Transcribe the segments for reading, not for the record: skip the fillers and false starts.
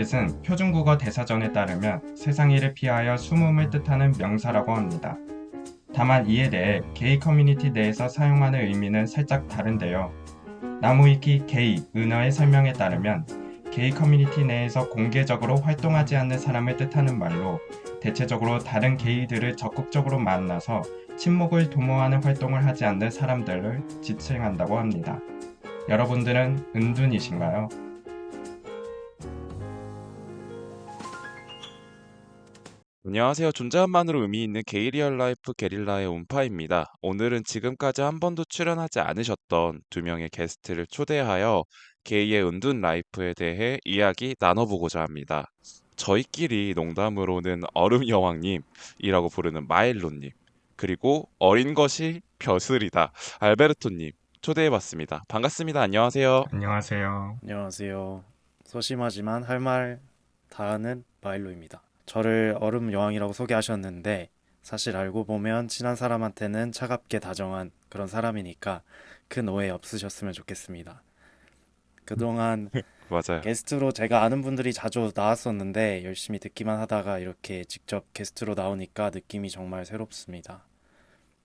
뜻은 표준국어 대사전에 따르면 세상 일을 피하여 숨음을 뜻하는 명사라고 합니다. 다만 이에 대해 게이 커뮤니티 내에서 사용하는 의미는 살짝 다른데요. 나무위키 게이 은어의 설명에 따르면 게이 커뮤니티 내에서 공개적으로 활동하지 않는 사람을 뜻하는 말로 대체적으로 다른 게이들을 적극적으로 만나서 친목을 도모하는 활동을 하지 않는 사람들을 지칭한다고 합니다. 여러분들은 은둔이신가요? 안녕하세요. 존재만으로 의미 있는 게이 리얼 라이프 게릴라의 운파입니다. 오늘은 지금까지 한 번도 출연하지 않으셨던 두 명의 게스트를 초대하여 게이의 은둔 라이프에 대해 이야기 나눠보고자 합니다. 저희끼리 농담으로는 얼음 여왕님이라고 부르는 마일로님, 그리고 어린 것이 벼슬이다 알베르토님 초대해봤습니다. 반갑습니다. 안녕하세요. 안녕하세요. 안녕하세요. 소심하지만 할 말 다하는 마일로입니다. 저를 얼음 여왕이라고 소개하셨는데 사실 알고 보면 친한 사람한테는 차갑게 다정한 그런 사람이니까 큰 오해 없으셨으면 좋겠습니다. 그동안 맞아요. 게스트로 제가 아는 분들이 자주 나왔었는데 열심히 듣기만 하다가 이렇게 직접 게스트로 나오니까 느낌이 정말 새롭습니다.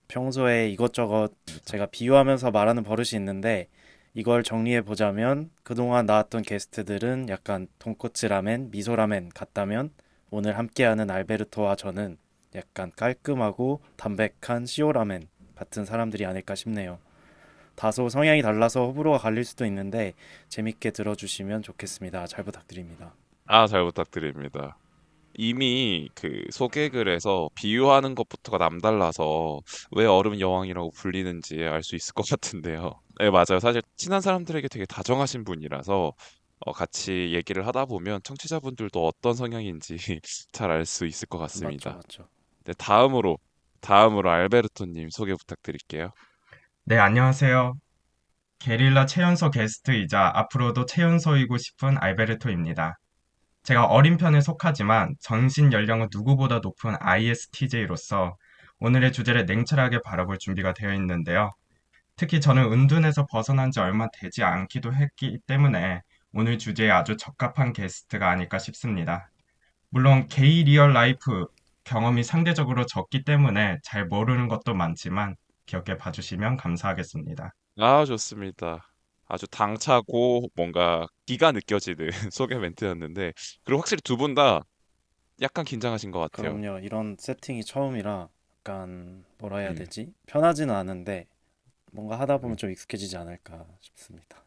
평소에 이것저것 제가 비유하면서 말하는 버릇이 있는데 이걸 정리해 보자면 그동안 나왔던 게스트들은 약간 돈코츠 라멘, 미소 라멘 같다면 오늘 함께하는 알베르토와 저는 약간 깔끔하고 담백한 시오 라멘 같은 사람들이 아닐까 싶네요. 다소 성향이 달라서 호불호가 갈릴 수도 있는데 재밌게 들어주시면 좋겠습니다. 잘 부탁드립니다. 잘 부탁드립니다. 이미 그 소개글에서 비유하는 것부터가 남달라서 왜 얼음 여왕이라고 불리는지 알 수 있을 것 같은데요. 네, 맞아요. 사실 친한 사람들에게 되게 다정하신 분이라서 같이 얘기를 하다 보면 청취자분들도 어떤 성향인지 잘 알 수 있을 것 맞죠, 같습니다. 맞죠. 네, 다음으로 알베르토님 소개 부탁드릴게요. 네, 안녕하세요. 게릴라 최연소 게스트이자 앞으로도 최연소이고 싶은 알베르토입니다. 제가 어린 편에 속하지만 정신 연령은 누구보다 높은 ISTJ로서 오늘의 주제를 냉철하게 바라볼 준비가 되어 있는데요. 특히 저는 은둔에서 벗어난 지 얼마 되지 않기도 했기 때문에 오늘 주제에 아주 적합한 게스트가 아닐까 싶습니다. 물론 게이 리얼 라이프 경험이 상대적으로 적기 때문에 잘 모르는 것도 많지만 기억해 봐주시면 감사하겠습니다. 좋습니다. 아주 당차고 뭔가 기가 느껴지는 소개 멘트였는데, 그리고 확실히 두 분 다 약간 긴장하신 것 같아요. 그럼요. 이런 세팅이 처음이라 약간 뭐라 해야 음. 되지? 편하지는 않은데 뭔가 하다 보면 음. 좀 익숙해지지 않을까 싶습니다.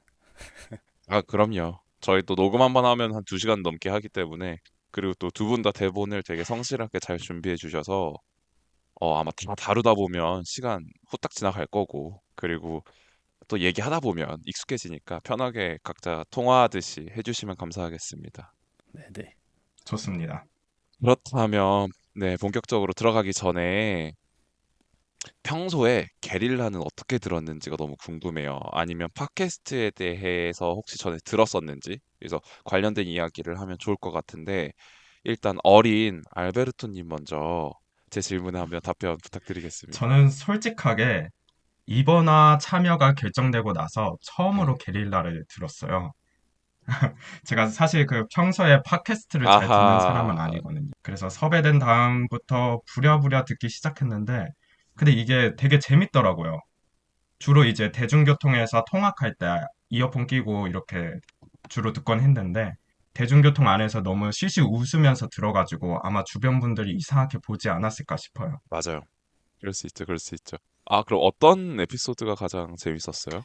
그럼요. 저희 또 녹음 한번 하면 한 2시간 넘게 하기 때문에, 그리고 또 두 분 다 대본을 되게 성실하게 잘 준비해 주셔서 아마 다 다루다 보면 시간 후딱 지나갈 거고, 그리고 또 얘기하다 보면 익숙해지니까 편하게 각자 통화하듯이 해주시면 감사하겠습니다. 네네. 좋습니다. 그렇다면 네, 본격적으로 들어가기 전에 평소에 게릴라는 어떻게 들었는지가 너무 궁금해요. 아니면 팟캐스트에 대해서 혹시 전에 들었었는지, 그래서 관련된 이야기를 하면 좋을 것 같은데, 일단 어린 알베르토님 먼저 제 질문에 한번 답변 부탁드리겠습니다. 저는 솔직하게 이번화 참여가 결정되고 나서 처음으로 네. 게릴라를 들었어요. 제가 사실 그 평소에 팟캐스트를 잘 듣는 사람은 아하, 아니거든요. 그래서 섭외된 다음부터 부랴부랴 듣기 시작했는데, 근데 이게 되게 재밌더라고요. 주로 이제 대중교통에서 통학할 때 이어폰 끼고 이렇게 주로 듣곤 했는데, 대중교통 안에서 너무 실실 웃으면서 들어가지고 아마 주변 분들이 이상하게 보지 않았을까 싶어요. 맞아요. 그럴 수 있죠, 그럴 수 있죠. 그럼 어떤 에피소드가 가장 재밌었어요?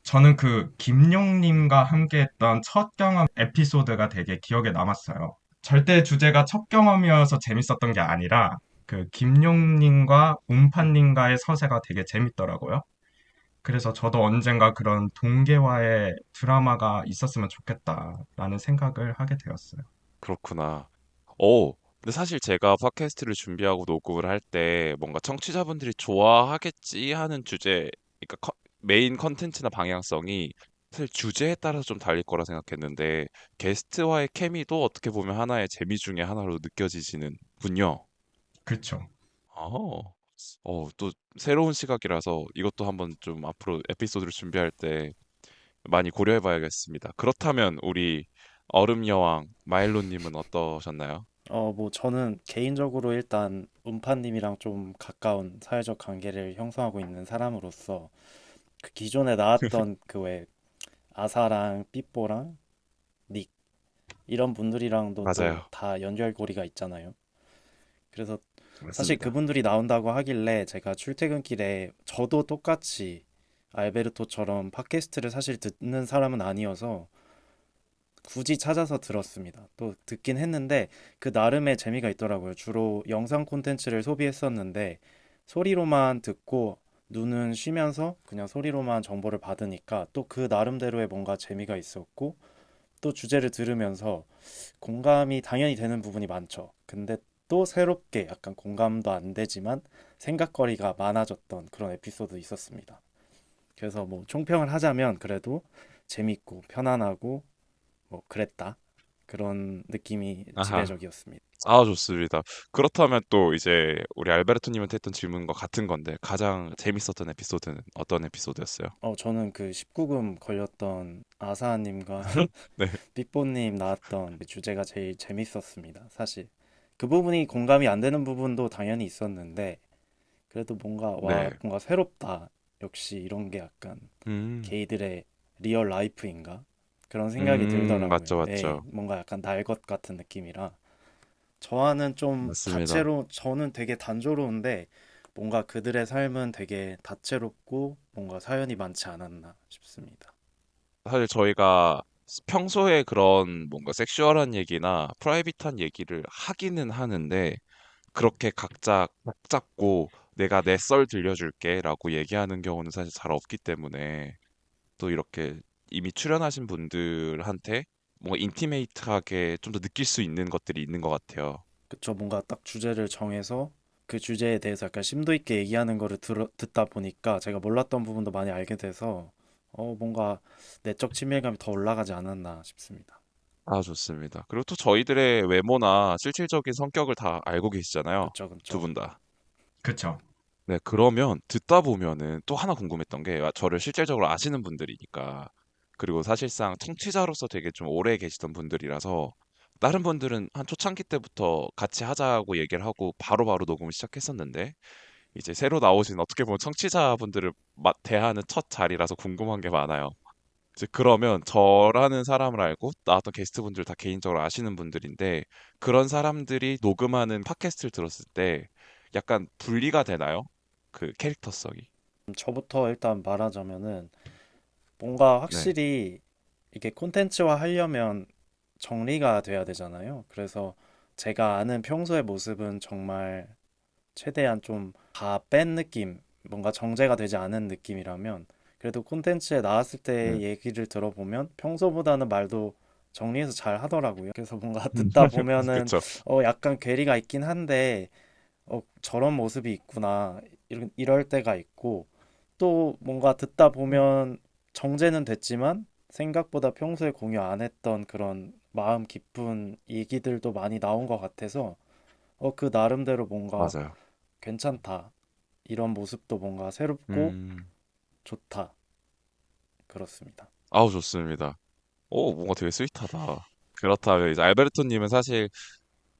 저는 그 김용님과 함께 했던 첫 경험 에피소드가 되게 기억에 남았어요. 절대 주제가 첫 경험이어서 재밌었던 게 아니라 그 김용님과 운판님과의 서사가 되게 재밌더라고요. 그래서 저도 언젠가 그런 동계와의 드라마가 있었으면 좋겠다라는 생각을 하게 되었어요. 그렇구나. 근데 사실 제가 팟캐스트를 준비하고 녹음을 할 때 뭔가 청취자분들이 좋아하겠지 하는 주제, 그러니까 메인 컨텐츠나 방향성이 사실 주제에 따라서 좀 달릴 거라 생각했는데, 게스트와의 케미도 어떻게 보면 하나의 재미 중에 하나로 느껴지시는군요. 그쵸. 어, 또 새로운 시각이라서 이것도 한번 좀 앞으로 에피소드를 준비할 때 많이 고려해 봐야겠습니다. 그렇다면 우리 얼음 여왕 마일로님은 어떠셨나요? 뭐 저는 개인적으로 일단 음파님이랑 좀 가까운 사회적 관계를 형성하고 있는 사람으로서 그 기존에 나왔던 그 왜 아사랑 삐뽀랑 닉 이런 분들이랑도 또 맞아요. 다 연결고리가 있잖아요. 그래서 사실 맞습니다. 그분들이 나온다고 하길래 제가 출퇴근길에 저도 똑같이 알베르토처럼 팟캐스트를 사실 듣는 사람은 아니어서 굳이 찾아서 들었습니다. 또 듣긴 했는데 그 나름의 재미가 있더라고요. 주로 영상 콘텐츠를 소비했었는데 소리로만 듣고 눈은 쉬면서 그냥 소리로만 정보를 받으니까 또 그 나름대로의 뭔가 재미가 있었고 또 주제를 들으면서 공감이 당연히 되는 부분이 많죠. 근데 또 새롭게 약간 공감도 안 되지만 생각거리가 많아졌던 그런 에피소드 있었습니다. 그래서 뭐 총평을 하자면 그래도 재밌고 편안하고 뭐 그랬다. 그런 느낌이 아하. 지배적이었습니다. 아, 좋습니다. 그렇다면 또 이제 우리 알베르토님한테 했던 질문과 같은 건데 가장 재밌었던 에피소드는 어떤 에피소드였어요? 저는 그 19금 걸렸던 아사님과 네. 삐뽀님 나왔던 그 주제가 제일 재밌었습니다. 사실 그 부분이 공감이 안 되는 부분도 당연히 있었는데 그래도 뭔가 네. 와 뭔가 새롭다. 역시 이런 게 약간 음. 게이들의 리얼 라이프인가? 그런 생각이 들더라고요. 맞죠, 네, 맞죠. 뭔가 약간 날 것 같은 느낌이라 저와는 좀 맞습니다. 저는 되게 단조로운데 뭔가 그들의 삶은 되게 다채롭고 뭔가 사연이 많지 않았나 싶습니다. 사실 저희가 평소에 그런 뭔가 섹슈얼한 얘기나 프라이빗한 얘기를 하기는 하는데 그렇게 각자 각 잡고 내가 내 썰 들려줄게라고 얘기하는 경우는 사실 잘 없기 때문에 또 이렇게 이미 출연하신 분들한테 뭔가 인티메이트하게 좀 더 느낄 수 있는 것들이 있는 것 같아요. 그쵸, 뭔가 딱 주제를 정해서 그 주제에 대해서 약간 심도 있게 얘기하는 거를 듣다 보니까 제가 몰랐던 부분도 많이 알게 돼서 뭔가 내적 친밀감이 더 올라가지 않았나 싶습니다. 아, 좋습니다. 그리고 또 저희들의 외모나 실질적인 성격을 다 알고 계시잖아요. 그쵸, 두 그쵸. 분 다. 그쵸. 네, 그러면 듣다 보면은 또 하나 궁금했던 게 저를 실질적으로 아시는 분들이니까 그리고 사실상 청취자로서 되게 좀 오래 계시던 분들이라서 다른 분들은 한 초창기 때부터 같이 하자고 얘기를 하고 바로바로 녹음을 시작했었는데 이제 새로 나오신 어떻게 보면 청취자분들을 대하는 첫 자리라서 궁금한 게 많아요. 이제 그러면 저라는 사람을 알고 나왔던 게스트분들 다 개인적으로 아시는 분들인데 그런 사람들이 녹음하는 팟캐스트를 들었을 때 약간 분리가 되나요? 그 캐릭터성이. 저부터 일단 말하자면은 뭔가 네. 확실히 이게 콘텐츠화 하려면 정리가 돼야 되잖아요. 그래서 제가 아는 평소의 모습은 정말 최대한 좀 다 뺀 느낌, 뭔가 정제가 되지 않은 느낌이라면 그래도 콘텐츠에 나왔을 때 네. 얘기를 들어보면 평소보다는 말도 정리해서 잘 하더라고요. 그래서 뭔가 듣다 보면은 그쵸. 약간 괴리가 있긴 한데 저런 모습이 있구나 이럴 때가 있고 또 뭔가 듣다 보면 정제는 됐지만 생각보다 평소에 공유 안 했던 그런 마음 깊은 얘기들도 많이 나온 것 같아서 그 나름대로 뭔가 맞아요. 괜찮다. 이런 모습도 뭔가 새롭고 음. 좋다. 그렇습니다. 아우, 좋습니다. 오, 뭔가 되게 스윗하다. 그렇다면 이제 알베르토님은 사실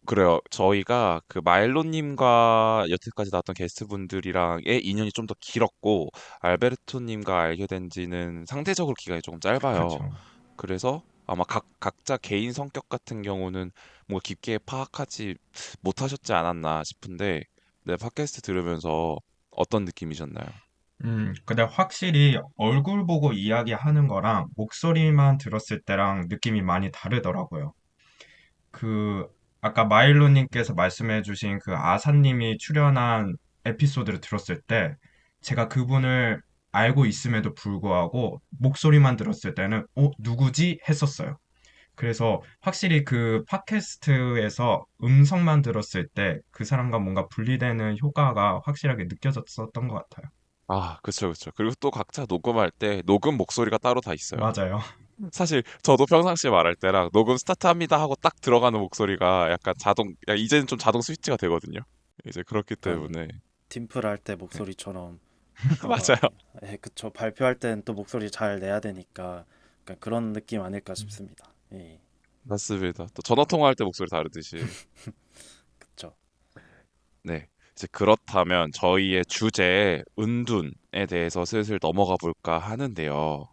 그래요. 저희가 그 마일로님과 여태까지 나왔던 게스트분들이랑의 인연이 좀 더 길었고 알베르토님과 알게 된 지는 상대적으로 기간이 조금 짧아요. 그쵸. 그래서 아마 각자 개인 성격 같은 경우는 뭔가 깊게 파악하지 못하셨지 않았나 싶은데 네, 팟캐스트 들으면서 어떤 느낌이셨나요? 근데 확실히 얼굴 보고 이야기하는 거랑 목소리만 들었을 때랑 느낌이 많이 다르더라고요. 그, 아까 마일로님께서 말씀해주신 그 아사님이 출연한 에피소드를 들었을 때, 제가 그분을 알고 있음에도 불구하고, 목소리만 들었을 때는, 누구지? 했었어요. 그래서 확실히 그 팟캐스트에서 음성만 들었을 때 그 사람과 뭔가 분리되는 효과가 확실하게 느껴졌었던 것 같아요. 아, 그쵸, 그쵸. 그리고 또 각자 녹음할 때 녹음 목소리가 따로 다 있어요. 맞아요. 사실 저도 평상시에 말할 때랑 녹음 스타트합니다 하고 딱 들어가는 목소리가 약간 이제는 좀 자동 스위치가 되거든요. 이제 그렇기 약간 때문에 팀플 할 때 네. 목소리처럼 뭔가 맞아요. 그쵸. 발표할 땐 또 목소리 잘 내야 되니까 약간 그런 느낌 아닐까 싶습니다. 예. 맞습니다. 또 전화 통화할 때 목소리 다르듯이. 그쵸. 네. 이제 그렇다면 저희의 주제 은둔에 대해서 슬슬 넘어가 볼까 하는데요.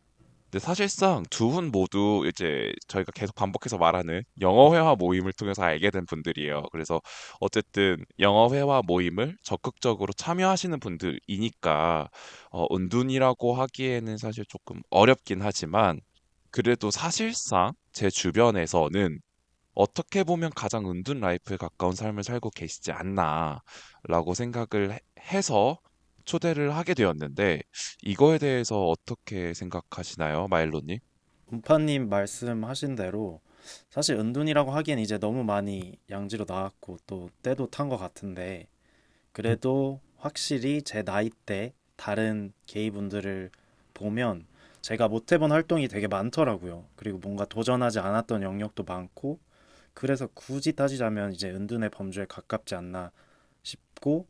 근데 사실상 두 분 모두 이제 저희가 계속 반복해서 말하는 영어회화 모임을 통해서 알게 된 분들이에요. 그래서 어쨌든 영어회화 모임을 적극적으로 참여하시는 분들이니까 은둔이라고 하기에는 사실 조금 어렵긴 하지만 그래도 사실상 제 주변에서는 어떻게 보면 가장 은둔 라이프에 가까운 삶을 살고 계시지 않나라고 생각을 해서 초대를 하게 되었는데 이거에 대해서 어떻게 생각하시나요, 마일로님? 문파님 말씀하신 대로 사실 은둔이라고 하기엔 이제 너무 많이 양지로 나왔고 또 때도 탄 것 같은데 그래도 확실히 제 나이 때 다른 게이분들을 보면 제가 못 해본 활동이 되게 많더라고요. 그리고 뭔가 도전하지 않았던 영역도 많고 그래서 굳이 따지자면 이제 은둔의 범주에 가깝지 않나 싶고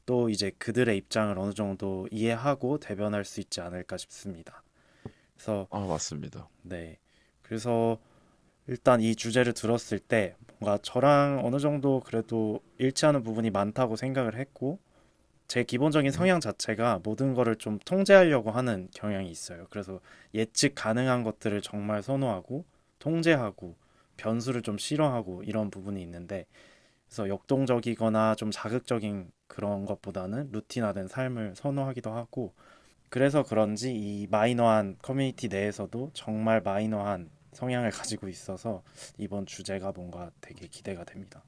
또 이제 그들의 입장을 어느 정도 이해하고 대변할 수 있지 않을까 싶습니다. 그래서 아, 맞습니다. 네. 그래서 일단 이 주제를 들었을 때 뭔가 저랑 어느 정도 그래도 일치하는 부분이 많다고 생각을 했고 제 기본적인 네. 성향 자체가 모든 거를 좀 통제하려고 하는 경향이 있어요. 그래서 예측 가능한 것들을 정말 선호하고 통제하고 변수를 좀 싫어하고 이런 부분이 있는데 그래서 역동적이거나 좀 자극적인 그런 것보다는 루틴화된 삶을 선호하기도 하고 그래서 그런지 이 마이너한 커뮤니티 내에서도 정말 마이너한 성향을 가지고 있어서 이번 주제가 뭔가 되게 기대가 됩니다.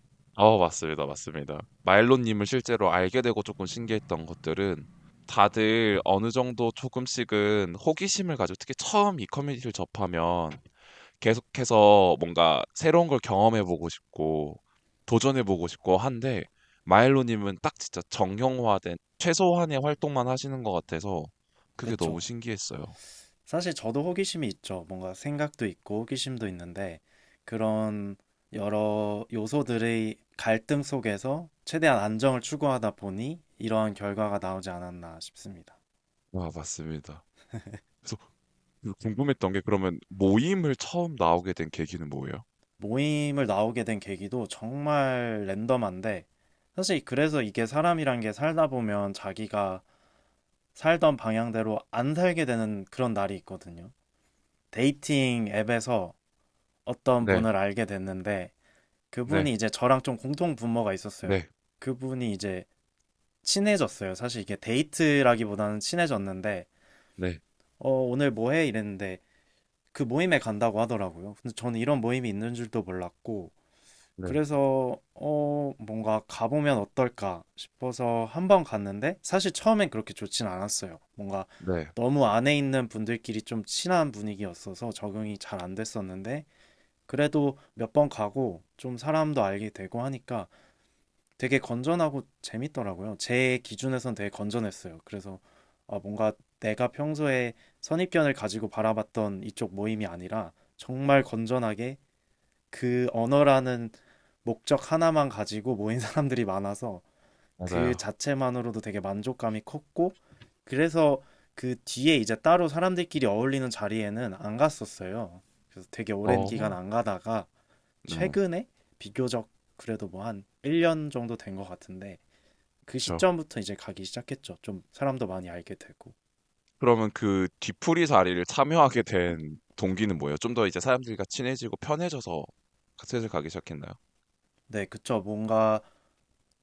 맞습니다. 맞습니다. 마일로님을 실제로 알게 되고 조금 신기했던 것들은 다들 어느 정도 조금씩은 호기심을 가지고 특히 처음 이 커뮤니티를 접하면 계속해서 뭔가 새로운 걸 경험해보고 싶고 도전해보고 싶고 한데 마일로님은 딱 진짜 정형화된 최소한의 활동만 하시는 것 같아서 그게 너무 그쵸? 신기했어요. 사실 저도 호기심이 있죠. 뭔가 생각도 있고 호기심도 있는데 그런 여러 요소들의 갈등 속에서 최대한 안정을 추구하다 보니 이러한 결과가 나오지 않았나 싶습니다. 맞습니다. 그래서 궁금했던 게 그러면 모임을 처음 나오게 된 계기는 뭐예요? 모임을 나오게 된 계기도 정말 랜덤한데 사실 그래서 이게 사람이란 게 살다 보면 자기가 살던 방향대로 안 살게 되는 그런 날이 있거든요. 데이팅 앱에서 어떤 네, 분을 알게 됐는데 그분이 네, 이제 저랑 좀 공통 분모가 있었어요. 네, 그분이 이제 친해졌어요. 사실 이게 데이트라기보다는 친해졌는데 네, 오늘 뭐 해? 이랬는데 그 모임에 간다고 하더라고요. 근데 저는 이런 모임이 있는 줄도 몰랐고 네, 그래서 뭔가 가보면 어떨까 싶어서 한번 갔는데 사실 처음엔 그렇게 좋진 않았어요. 뭔가 네, 너무 안에 있는 분들끼리 좀 친한 분위기였어서 적응이 잘 안 됐었는데 그래도 몇 번 가고 좀 사람도 알게 되고 하니까 되게 건전하고 재밌더라고요. 제 기준에선 되게 건전했어요. 그래서 뭔가 내가 평소에 선입견을 가지고 바라봤던 이쪽 모임이 아니라 정말 건전하게 그 언어라는 목적 하나만 가지고 모인 사람들이 많아서 그 맞아요. 자체만으로도 되게 만족감이 컸고 그래서 그 뒤에 이제 따로 사람들끼리 어울리는 자리에는 안 갔었어요. 그래서 되게 오랜 기간 어, 안 가다가 네, 최근에 비교적 그래도 뭐 한 1년 정도 된 것 같은데 그 그렇죠. 시점부터 이제 가기 시작했죠. 좀 사람도 많이 알게 되고. 그러면 그 뒤풀이 자리를 참여하게 된 동기는 뭐예요? 좀 더 이제 사람들과 친해지고 편해져서 슬슬 가기 시작했나요? 네, 그쵸. 뭔가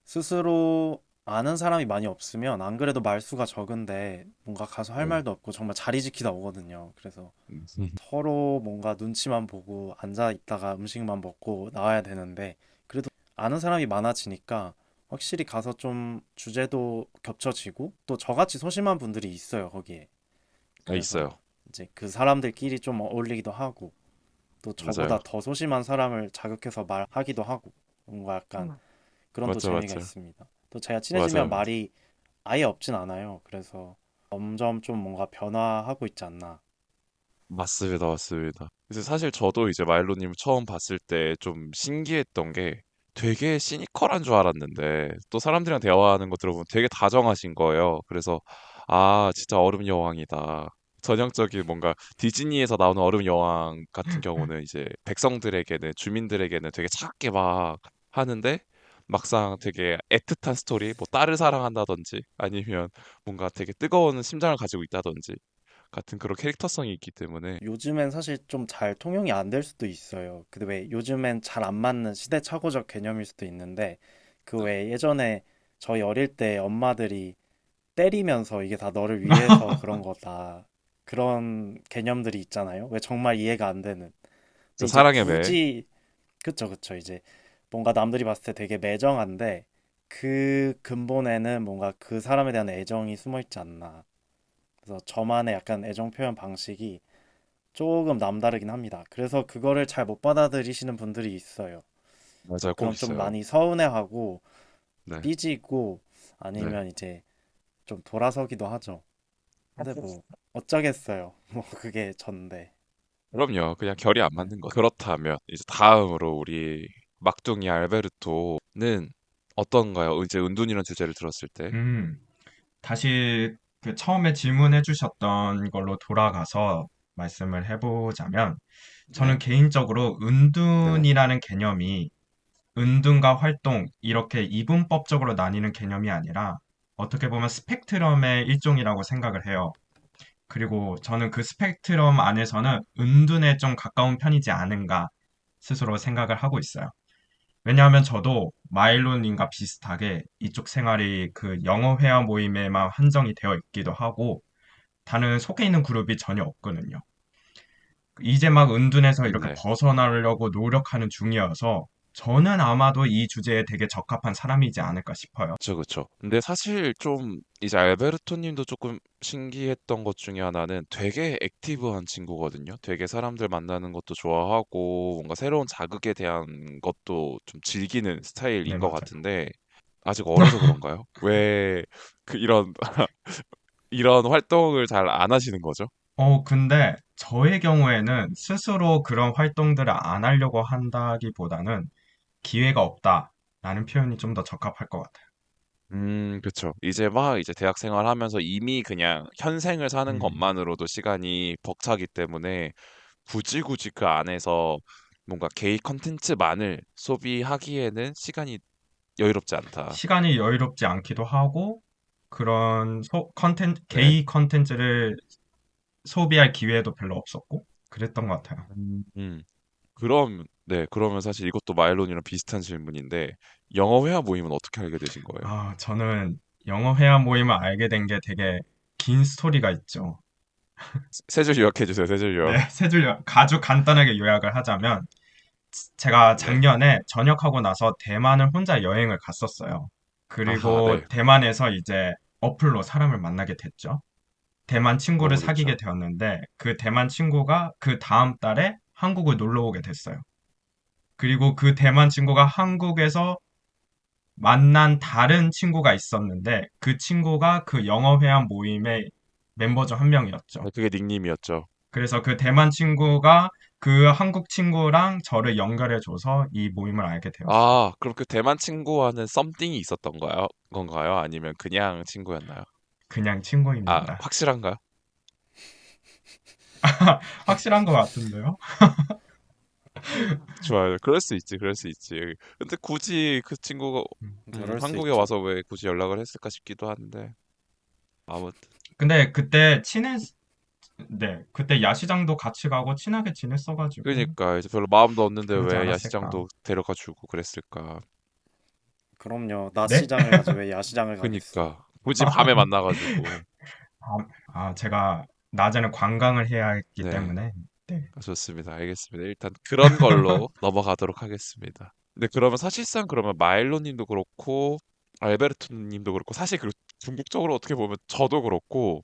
스스로 아는 사람이 많이 없으면 안 그래도 말수가 적은데 뭔가 가서 할 네. 말도 없고 정말 자리 지키다 오거든요. 그래서 음. 서로 뭔가 눈치만 보고 앉아 있다가 음식만 먹고 나와야 되는데 그래도 아는 사람이 많아지니까 확실히 가서 좀 주제도 겹쳐지고 또 저같이 소심한 분들이 있어요, 거기에. 그래서 있어요. 이제 그 사람들끼리 좀 어울리기도 하고 또 저보다 맞아요. 더 소심한 사람을 자극해서 말하기도 하고 뭔가 약간 그런 또 맞죠, 재미가 맞죠. 있습니다. 또 제가 친해지면 맞아요. 말이 아예 없진 않아요. 그래서 점점 좀 뭔가 변화하고 있지 않나. 맞습니다, 맞습니다. 그래서 사실 저도 이제 마일로님 처음 봤을 때 좀 신기했던 게 되게 시니컬한 줄 알았는데 또 사람들이랑 대화하는 거 들어보면 되게 다정하신 거예요. 그래서 아, 진짜 얼음 여왕이다. 전형적인 뭔가 디즈니에서 나오는 얼음 여왕 같은 경우는 이제 백성들에게는 주민들에게는 되게 차갑게 막 하는데 막상 되게 애틋한 스토리, 뭐 딸을 사랑한다든지 아니면 뭔가 되게 뜨거운 심장을 가지고 있다든지 같은 그런 캐릭터성이 있기 때문에 요즘엔 사실 좀 잘 통용이 안 될 수도 있어요. 근데 왜 요즘엔 잘 안 맞는 시대착오적 개념일 수도 있는데 그 왜 예전에 저희 어릴 때 엄마들이 때리면서 이게 다 너를 위해서 그런 거다. 그런 개념들이 있잖아요. 왜 정말 이해가 안 되는. 저 근데 이제 사랑의 매 굳이 그쵸 그쵸 이제 뭔가 남들이 봤을 때 되게 매정한데 그 근본에는 뭔가 그 사람에 대한 애정이 숨어 있지 않나. 그래서 저만의 약간 애정 표현 방식이 조금 남다르긴 합니다. 그래서 그거를 잘 못 받아들이시는 분들이 있어요. 그래서 맞아요, 꼭 그럼 좀 있어요. 많이 서운해하고 네, 삐지고 네. 아니면 이제 좀 돌아서기도 하죠. 근데 뭐 어쩌겠어요. 뭐 그게 전데. 그럼요. 그냥 결이 안 네. 맞는 거. 그렇다면 이제 다음으로 우리 막둥이 알베르토는 어떤가요? 이제 은둔이라는 주제를 들었을 때. 음, 다시 그 처음에 질문해 주셨던 걸로 돌아가서 말씀을 해보자면, 저는 네, 개인적으로 네. 은둔이라는 개념이 은둔과 활동, 이렇게 이분법적으로 나뉘는 개념이 아니라 어떻게 보면 스펙트럼의 일종이라고 생각을 해요. 그리고 저는 그 스펙트럼 안에서는 은둔에 좀 가까운 편이지 않은가 스스로 생각을 하고 있어요. 왜냐하면 저도 마일론님과 비슷하게 이쪽 생활이 그 영어 회화 모임에만 한정이 되어 있기도 하고 다른 속해 있는 그룹이 전혀 없거든요. 이제 막 은둔해서 이렇게 네. 벗어나려고 노력하는 중이어서 저는 아마도 이 주제에 되게 적합한 사람이지 않을까 싶어요. 그쵸, 그쵸. 근데 사실 좀 이제 알베르토 님도 조금 신기했던 것 중에 하나는 되게 액티브한 친구거든요. 되게 사람들 만나는 것도 좋아하고 뭔가 새로운 자극에 대한 것도 좀 즐기는 네, 스타일인 것 맞아요. 같은데 아직 어려서 그런가요? 왜 그 이런 이런 활동을 잘 안 하시는 거죠? 근데 저의 경우에는 스스로 그런 활동들을 안 하려고 한다기보다는 기회가 없다라는 표현이 좀 더 적합할 것 같아요. 그쵸. 이제 막 이제 대학 생활하면서 이미 그냥 현생을 사는 음, 것만으로도 시간이 벅차기 때문에 굳이 그 안에서 뭔가 게이 컨텐츠만을 소비하기에는 시간이 여유롭지 않다. 시간이 여유롭지 않기도 하고 그런 네. 게이 컨텐츠를 소비할 기회도 별로 없었고 그랬던 것 같아요. 음. 그럼 네, 그러면 사실 이것도 마일론이랑 비슷한 질문인데 영어 회화 모임은 어떻게 알게 되신 거예요? 저는 영어 회화 모임을 알게 된 게 되게 긴 스토리가 있죠. 세 줄 요약해 주세요. 세 줄 네, 요약. 세 줄 아주 간단하게 요약을 하자면 제가 네. 작년에 전역하고 나서 대만을 혼자 여행을 갔었어요. 아하, 그리고 네. 대만에서 이제 어플로 사람을 만나게 됐죠. 대만 친구를 너무 사귀게 좋죠. 되었는데 그 대만 친구가 그 다음 달에 한국을 놀러 오게 됐어요. 그리고 그 대만 친구가 한국에서 만난 다른 친구가 있었는데 그 친구가 그 영어 회화 모임의 멤버 중 한 명이었죠. 네, 그게 닉님이었죠. 그래서 그 대만 친구가 그 한국 친구랑 저를 연결해줘서 이 모임을 알게 되었어요. 아, 그럼 그 대만 친구와는 썸띵이 있었던 건가요? 아니면 그냥 친구였나요? 그냥 아, 친구입니다. 확실한가요? 확실한 것 같은데요? 좋아요. 그럴 수 있지, 그럴 수 있지. 근데 굳이 그 친구가 그럴 수 한국에 있죠. 와서 왜 굳이 연락을 했을까 싶기도 한데 아무튼 근데 네, 그때 야시장도 같이 가고 친하게 지냈어가지고 그러니까 이제 별로 마음도 없는데 그러지 왜 않았을까. 야시장도 데려가 주고 그랬을까? 그럼요. 낮 네? 시장을 가지 왜 야시장을 가겠어요. 그러니까 굳이 밤에 만나가지고 제가 낮에는 관광을 해야 했기 네. 때문에, 네. 좋습니다. 알겠습니다. 일단 그런 걸로 넘어가도록 하겠습니다. 근데 그러면 사실상 그러면 마일로 님도 그렇고 알베르토 님도 그렇고 사실 그 궁극적으로 어떻게 보면 저도 그렇고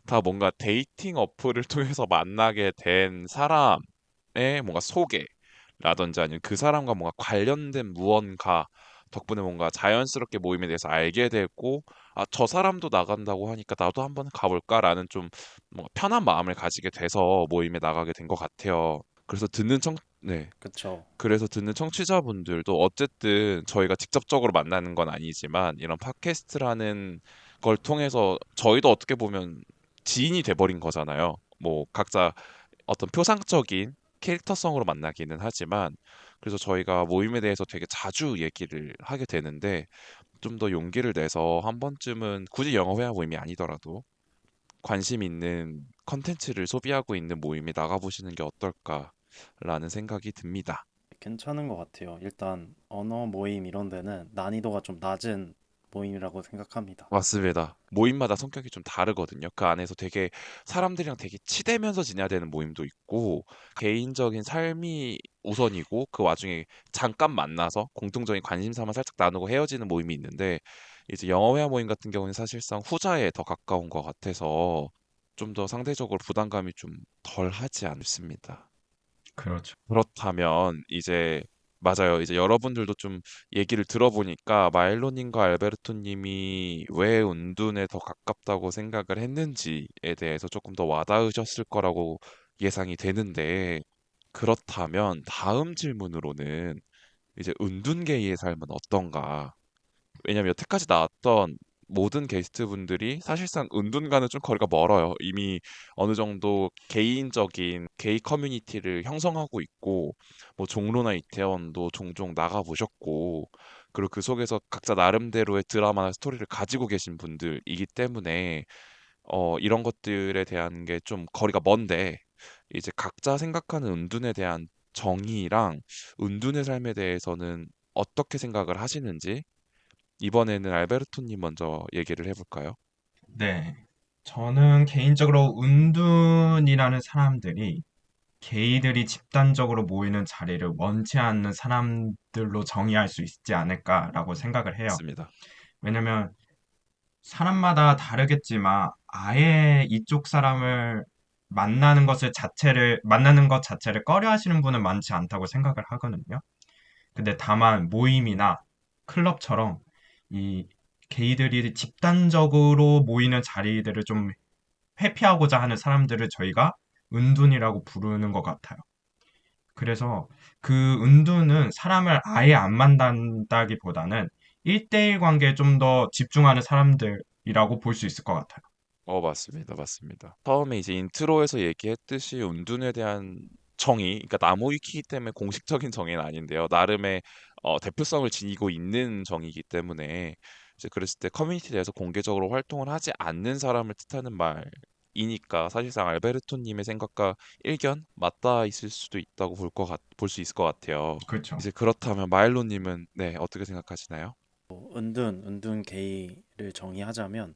다 뭔가 데이팅 어플을 통해서 만나게 된 사람의 뭔가 소개라든지 아니면 그 사람과 뭔가 관련된 무언가 덕분에 뭔가 자연스럽게 모임에 대해서 알게 되고 아, 저 사람도 나간다고 하니까 나도 한번 가볼까라는 좀 뭔가 편한 마음을 가지게 돼서 모임에 나가게 된 것 같아요. 그래서 네. 그쵸. 그래서 듣는 청취자분들도 어쨌든 저희가 직접적으로 만나는 건 아니지만 이런 팟캐스트라는 걸 통해서 저희도 어떻게 보면 지인이 돼버린 거잖아요. 뭐 각자 어떤 표상적인 캐릭터성으로 만나기는 하지만 그래서 저희가 모임에 대해서 되게 자주 얘기를 하게 되는데 좀 더 용기를 내서 한 번쯤은 굳이 영어 회화 모임이 아니더라도 관심 있는 컨텐츠를 소비하고 있는 모임에 나가보시는 게 어떨까라는 생각이 듭니다. 괜찮은 것 같아요. 일단 언어 모임 이런 데는 난이도가 좀 낮은 모임이라고 생각합니다. 맞습니다. 모임마다 성격이 좀 다르거든요. 그 안에서 되게 사람들이랑 되게 치대면서 지내야 되는 모임도 있고, 개인적인 삶이 우선이고, 그 와중에 잠깐 만나서 공통적인 관심사만 살짝 나누고 헤어지는 모임이 있는데, 이제 영어회화 모임 같은 경우는 사실상 후자에 더 가까운 것 같아서 좀 더 상대적으로 부담감이 좀 덜 하지 않습니다. 그렇죠. 그렇다면 이제 맞아요. 이제 여러분들도 좀 얘기를 들어보니까 마일로님과 알베르토님이 왜 운둔에 더 가깝다고 생각을 했는지에 대해서 조금 더 와닿으셨을 거라고 예상이 되는데 그렇다면 다음 질문으로는 이제 은둔게이의 삶은 어떤가? 왜냐면 여태까지 나왔던 모든 게스트분들이 사실상 은둔과는 좀 거리가 멀어요. 이미 어느 정도 개인적인 게이 커뮤니티를 형성하고 있고, 뭐 종로나 이태원도 종종 나가보셨고, 그리고 그 속에서 각자 나름대로의 드라마나 스토리를 가지고 계신 분들이기 때문에, 이런 것들에 대한 게 좀 거리가 먼데, 이제 각자 생각하는 은둔에 대한 정의랑 은둔의 삶에 대해서는 어떻게 생각을 하시는지 이번에는 알베르토님 먼저 얘기를 해볼까요? 네. 저는 개인적으로 은둔이라는 사람들이 게이들이 집단적으로 모이는 자리를 원치 않는 사람들로 정의할 수 있지 않을까라고 생각을 해요. 맞습니다. 왜냐면 사람마다 다르겠지만 아예 이쪽 사람을 만나는 것 자체를 꺼려 하시는 분은 많지 않다고 생각을 하거든요. 근데 다만 모임이나 클럽처럼 이 게이들이 집단적으로 모이는 자리들을 좀 회피하고자 하는 사람들을 저희가 은둔이라고 부르는 것 같아요. 그래서 그 은둔은 사람을 아예 안 만난다기보다는 1대1 관계에 좀 더 집중하는 사람들이라고 볼 수 있을 것 같아요. 맞습니다. 맞습니다. 처음에 이제 인트로에서 얘기했듯이 운둔에 대한 정의, 그러니까 나무위키이기 때문에 공식적인 정의는 아닌데요. 나름의 대표성을 지니고 있는 정의이기 때문에 이제 그랬을 때 커뮤니티 내에서 공개적으로 활동을 하지 않는 사람을 뜻하는 말이니까 사실상 알베르토님의 생각과 일견 맞닿아 있을 수도 있다고 볼 수 있을 것 같아요. 그렇죠. 이제 그렇다면 마일로님은 네, 어떻게 생각하시나요? 은둔 게이를 정의하자면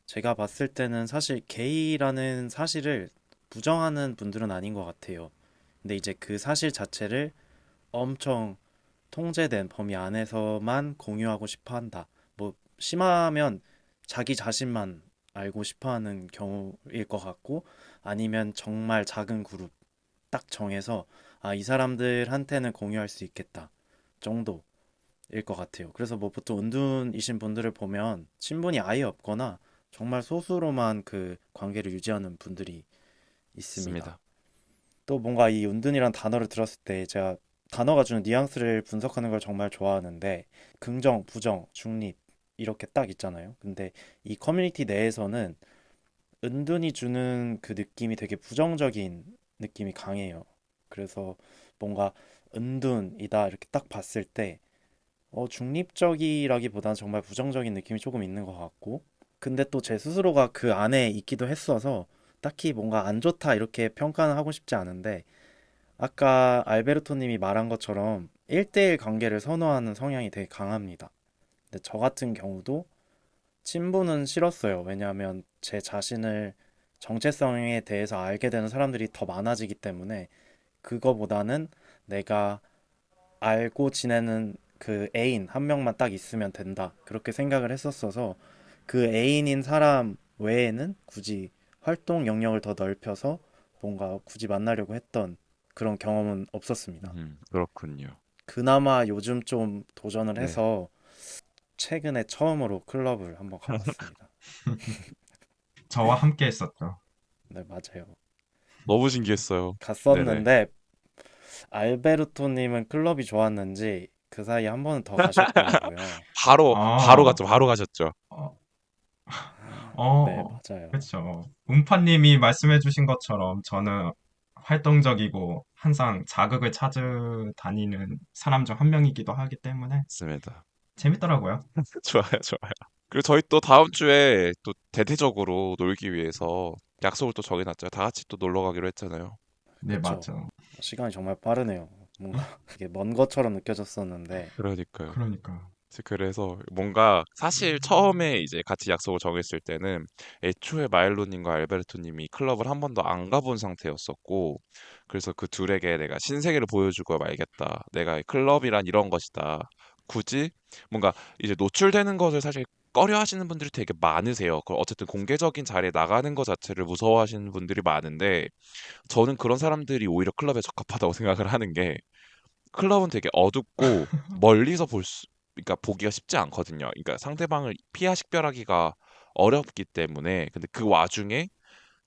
제가 봤을 때는 사실 게이라는 사실을 부정하는 분들은 아닌 것 같아요. 근데 이제 그 사실 자체를 엄청 통제된 범위 안에서만 공유하고 싶어 한다. 뭐 심하면 자기 자신만 알고 싶어 하는 경우일 것 같고 아니면 정말 작은 그룹 딱 정해서 아, 이 사람들한테는 공유할 수 있겠다 정도일 것 같아요. 그래서 뭐 보통 은둔이신 분들을 보면 친분이 아예 없거나 정말 소수로만 그 관계를 유지하는 분들이 있습니다. 맞습니다. 또 뭔가 이 은둔이란 단어를 들었을 때 제가 단어가 주는 뉘앙스를 분석하는 걸 정말 좋아하는데 긍정, 부정, 중립 이렇게 딱 있잖아요. 근데 이 커뮤니티 내에서는 은둔이 주는 그 느낌이 되게 부정적인 느낌이 강해요. 그래서 뭔가 은둔이다 이렇게 딱 봤을 때 중립적이라기보다는 정말 부정적인 느낌이 조금 있는 것 같고 근데 또 제 스스로가 그 안에 있기도 했어서 딱히 뭔가 안 좋다 이렇게 평가는 하고 싶지 않은데 아까 알베르토님이 말한 것처럼 1대1 관계를 선호하는 성향이 되게 강합니다. 근데 저 같은 경우도 친분은 싫었어요. 왜냐하면 제 자신을 정체성에 대해서 알게 되는 사람들이 더 많아지기 때문에 그거보다는 내가 알고 지내는 그 애인 한 명만 딱 있으면 된다. 그렇게 생각을 했었어서 그 애인인 사람 외에는 굳이 활동 영역을 더 넓혀서 뭔가 굳이 만나려고 했던 그런 경험은 없었습니다. 그렇군요. 그나마 요즘 좀 도전을 네. 해서 최근에 처음으로 클럽을 한번 가봤습니다. 저와 함께 했었죠. 네, 맞아요. 너무 신기했어요. 네네. 갔었는데 알베르토님은 클럽이 좋았는지 그 사이에 한 번은 더 가셨더라고요. 바로 아, 갔죠. 바로 가셨죠. 어, 네, 어, 맞아요. 그렇죠. 음파님이 말씀해주신 것처럼 저는 활동적이고 항상 자극을 찾아 다니는 사람 중 한 명이기도 하기 때문에 맞습니다. 재밌더라고요. 좋아요, 좋아요. 그리고 저희 또 다음 주에 또 대대적으로 놀기 위해서 약속을 또 정해놨죠. 다 같이 또 놀러 가기로 했잖아요. 네, 그쵸. 맞죠. 시간이 정말 빠르네요. 뭔가 그게 먼 것처럼 느껴졌었는데, 그러니까요. 그러니까. 그래서 뭔가 사실 처음에 이제 같이 약속을 정했을 때는 애초에 마일로님과 알베르토님이 클럽을 한 번도 안 가본 상태였었고, 그래서 그 둘에게 내가 신세계를 보여주고 말겠다. 내가 클럽이란 이런 것이다. 굳이 뭔가 이제 노출되는 것을 사실 꺼려 하시는 분들이 되게 많으세요. 어쨌든 공개적인 자리에 나가는 것 자체를 무서워하시는 분들이 많은데, 저는 그런 사람들이 오히려 클럽에 적합하다고 생각을 하는 게, 클럽은 되게 어둡고 멀리서 그러니까 보기가 쉽지 않거든요. 그러니까 상대방을 피하 식별하기가 어렵기 때문에. 근데 그 와중에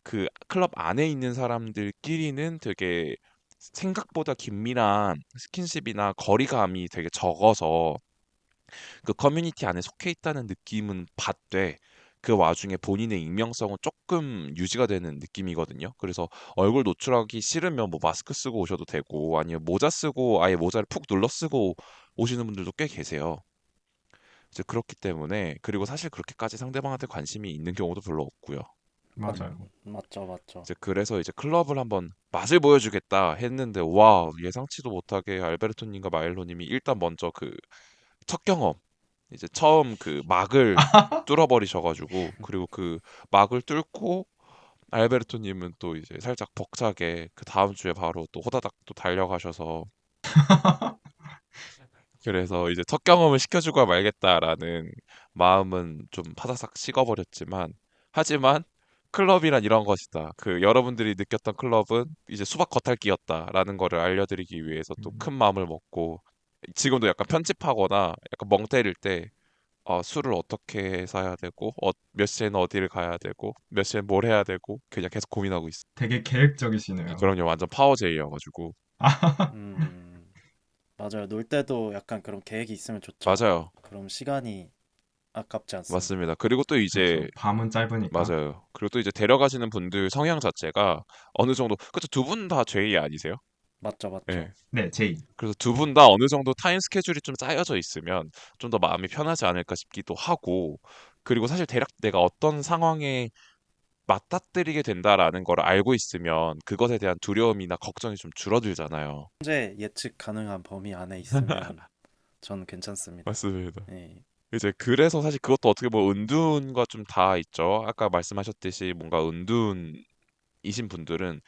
그 클럽 안에 있는 사람들끼리는 되게 생각보다 긴밀한 스킨십이나 거리감이 되게 적어서 그 커뮤니티 안에 속해 있다는 느낌은 받되, 그 와중에 본인의 익명성은 조금 유지가 되는 느낌이거든요. 그래서 얼굴 노출하기 싫으면 뭐 마스크 쓰고 오셔도 되고, 아니면 모자 쓰고 아예 모자를 푹 눌러 쓰고 오시는 분들도 꽤 계세요. 이제 그렇기 때문에, 그리고 사실 그렇게까지 상대방한테 관심이 있는 경우도 별로 없고요. 맞아요. 맞죠, 맞죠. 이제 그래서 이제 클럽을 한번 맛을 보여주겠다 했는데, 와, 예상치도 못하게 알베르토님과 마일로님이 일단 먼저 그 첫 경험, 이제 처음 그 막을 뚫어버리셔가지고, 그리고 그 막을 뚫고 알베르토님은 또 이제 살짝 벅차게 그 다음 주에 바로 또 호다닥 또 달려가셔서, 그래서 이제 첫 경험을 시켜주고 말겠다라는 마음은 좀 파다삭 식어버렸지만, 하지만 클럽이란 이런 것이다. 그 여러분들이 느꼈던 클럽은 이제 수박 겉핥기였다라는 거를 알려드리기 위해서 또 음. 큰 마음을 먹고, 지금도 약간 편집하거나 약간 멍 때릴 때 술을 어떻게 사야 되고, 몇 시에는 어디를 가야 되고, 몇 시엔 뭘 해야 되고, 그냥 계속 고민하고 있어. 되게 계획적이시네요. 그럼요, 완전 파워제이여가지고. 음, 맞아요. 놀 때도 약간 그런 계획이 있으면 좋죠. 맞아요, 그럼 시간이 아깝지 않습니다. 맞습니다. 그리고 또 이제, 그렇죠. 밤은 짧으니까. 맞아요. 그리고 또 이제 데려가시는 분들 성향 자체가 어느 정도, 그쵸, 두 분 다 제이 아니세요? 맞죠, 맞죠. 예. 네, 제이. 그래서 두 분 다 어느 정도 타임 스케줄이 좀 짜여져 있으면 좀 더 마음이 편하지 않을까 싶기도 하고, 그리고 사실 대략 내가 어떤 상황에 맞닥뜨리게 된다라는 걸 알고 있으면 그것에 대한 두려움이나 걱정이 좀 줄어들잖아요. 현재 예측 가능한 범위 안에 있으면 전 괜찮습니다. 맞습니다. 네, 이제 그래서 사실 그것도 어떻게 보면 은둔과 좀 다 있죠. 아까 말씀하셨듯이 뭔가 은둔이신 분들은